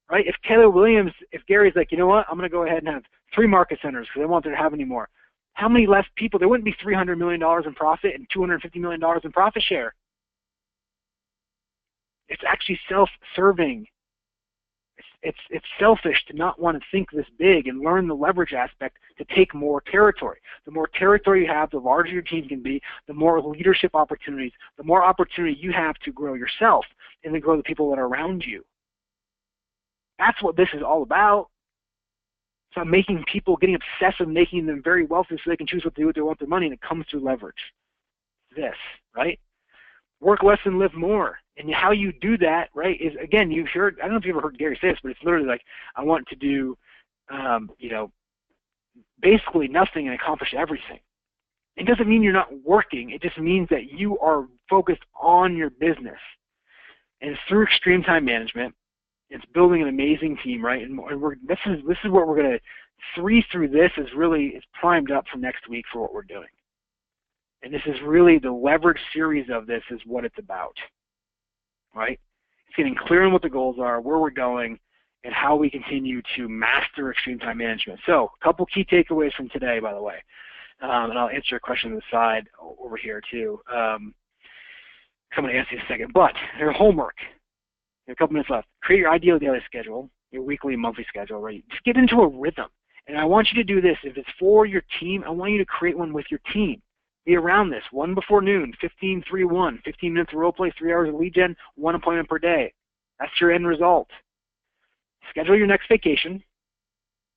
Right? If Keller Williams, if Gary's like, you know what, I'm going to go ahead and have 3 market centers because I don't want to have any more. How many less people? There wouldn't be $300 million in profit and $250 million in profit share. It's actually self-serving. It's It's selfish to not want to think this big and learn the leverage aspect to take more territory. The more territory you have, the larger your team can be, the more leadership opportunities, the more opportunity you have to grow yourself and then grow the people that are around you. That's what this is all about. It's about making people, getting obsessed with making them very wealthy so they can choose what to do with their money, and it comes through leverage. This, right? Work less and live more. And how you do that, right, is, again, you've heard, I don't know if you've ever heard Gary say this, but it's literally like, I want to do, basically nothing and accomplish everything. It doesn't mean you're not working. It just means that you are focused on your business. And it's through extreme time management. It's building an amazing team, right? And this is what we're going to, through this is really, it's primed up for next week for what we're doing. And this is really the leverage series of this is what it's about, right? It's getting clear on what the goals are, where we're going, and how we continue to master extreme time management. So a couple key takeaways from today, by the way, and I'll answer a question on the side over here too. I'm going to answer in a second, but your homework. A couple minutes left. Create your ideal daily schedule, your weekly and monthly schedule, right? Just get into a rhythm. And I want you to do this. If it's for your team, I want you to create one with your team. Be around this. 1 before noon, 15-3-1, 15 minutes of role play, 3 hours of lead gen, 1 appointment per day. That's your end result. Schedule your next vacation.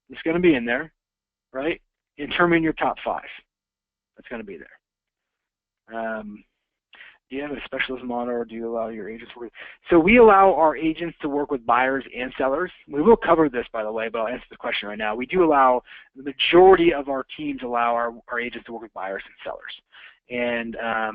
It's going to be in there, right? And determine your top 5. That's going to be there. Do you have a specialist model, or do you allow your agents to work? So we allow our agents to work with buyers and sellers. We will cover this, by the way, but I'll answer the question right now. We do allow, the majority of our teams allow our agents to work with buyers and sellers. And let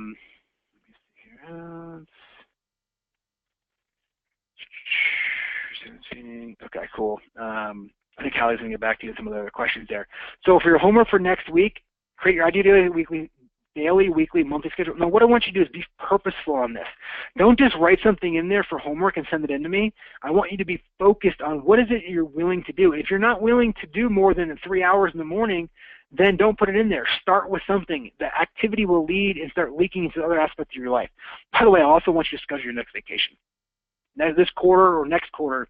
me see here. Okay, cool. I think Hallie's going to get back to you with some of the other questions there. So for your homework for next week, create your ideal daily, weekly, monthly schedule. Now, what I want you to do is be purposeful on this. Don't just write something in there for homework and send it in to me. I want you to be focused on what is it you're willing to do. If you're not willing to do more than 3 hours in the morning, then don't put it in there. Start with something. The activity will lead and start leaking into other aspects of your life. By the way, I also want you to schedule your next vacation. Now, this quarter or next quarter,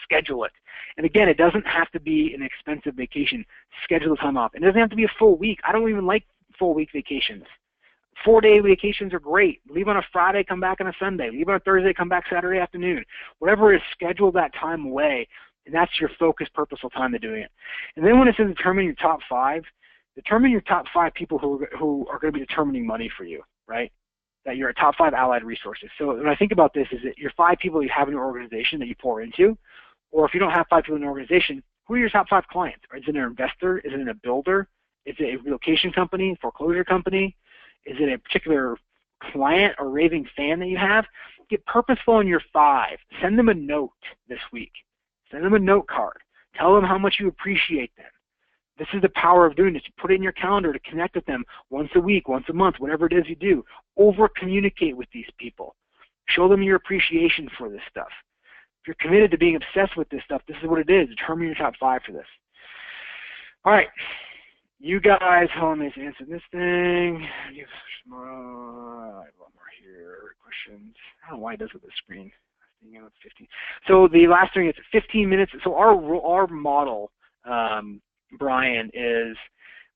schedule it. And again, it doesn't have to be an expensive vacation. Schedule the time off. It doesn't have to be a full week. I don't even like full week vacations. 4-day vacations are great. Leave on a Friday, come back on a Sunday. Leave on a Thursday, come back Saturday afternoon. Whatever is, schedule that time away, and that's your focused, purposeful time to doing it. And then when it says determine your top 5, determine your top 5 people who are going to be determining money for you, right? That you're a top 5 allied resources. So when I think about this, is that your 5 people you have in your organization that you pour into, or if you don't have 5 people in an organization, who are your top 5 clients? Is it an investor? Is it a builder? Is it a relocation company, foreclosure company? Is it a particular client or raving fan that you have? Get purposeful in your 5. Send them a note this week. Send them a note card. Tell them how much you appreciate them. This is the power of doing this. You put it in your calendar to connect with them once a week, once a month, whatever it is you do. Over-communicate with these people. Show them your appreciation for this stuff. If you're committed to being obsessed with this stuff, this is what it is. Determine your top 5 for this. All right. You guys, hold on, let's answer this thing. I have a lot more here. Questions. I don't know why it does with the screen. 15. So the last thing is 15 minutes. So our model, Brian, is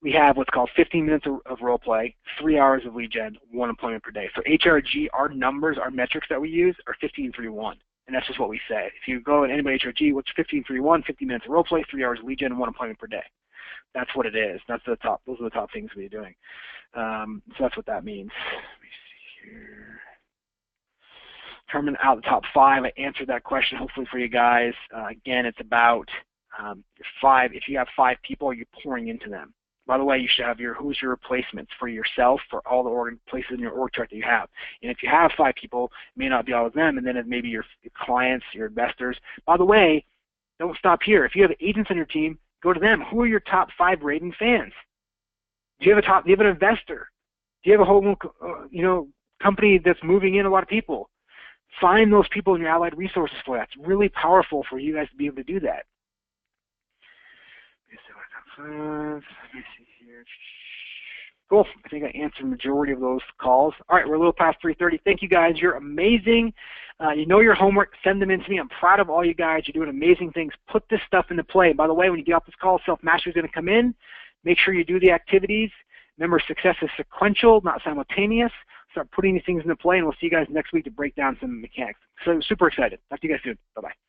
we have what's called 15 minutes of role play, 3 hours of lead gen, 1 appointment per day. So HRG, our numbers, our metrics that we use are 15-3-1. And that's just what we say. If you go at anybody HRG, what's 15-3-1? 15 minutes of role play, 3 hours of lead gen, and 1 appointment per day. That's what it is. That's the top. Those are the top things we're doing. So that's what that means. Let me see here. Determine out the top 5. I answered that question hopefully for you guys. Again, it's about your 5. If you have 5 people, you're pouring into them. By the way, you should have who's your replacements for yourself, for all the places in your org chart that you have. And if you have 5 people, it may not be all of them, and then it may be your clients, your investors. By the way, don't stop here. If you have agents on your team, go to them. Who are your top 5 raving fans? Do you have an investor? Do you have a whole company that's moving in a lot of people? Find those people in your allied resources for that. It's really powerful for you guys to be able to do that. Let me see here. Cool. I think I answered the majority of those calls. All right, we're a little past 3:30. Thank you guys. You're amazing. You know your homework. Send them in to me. I'm proud of all you guys. You're doing amazing things. Put this stuff into play. By the way, when you get off this call, self-mastery is going to come in. Make sure you do the activities. Remember, success is sequential, not simultaneous. Start putting these things into play, and we'll see you guys next week to break down some mechanics. So super excited. Talk to you guys soon. Bye-bye.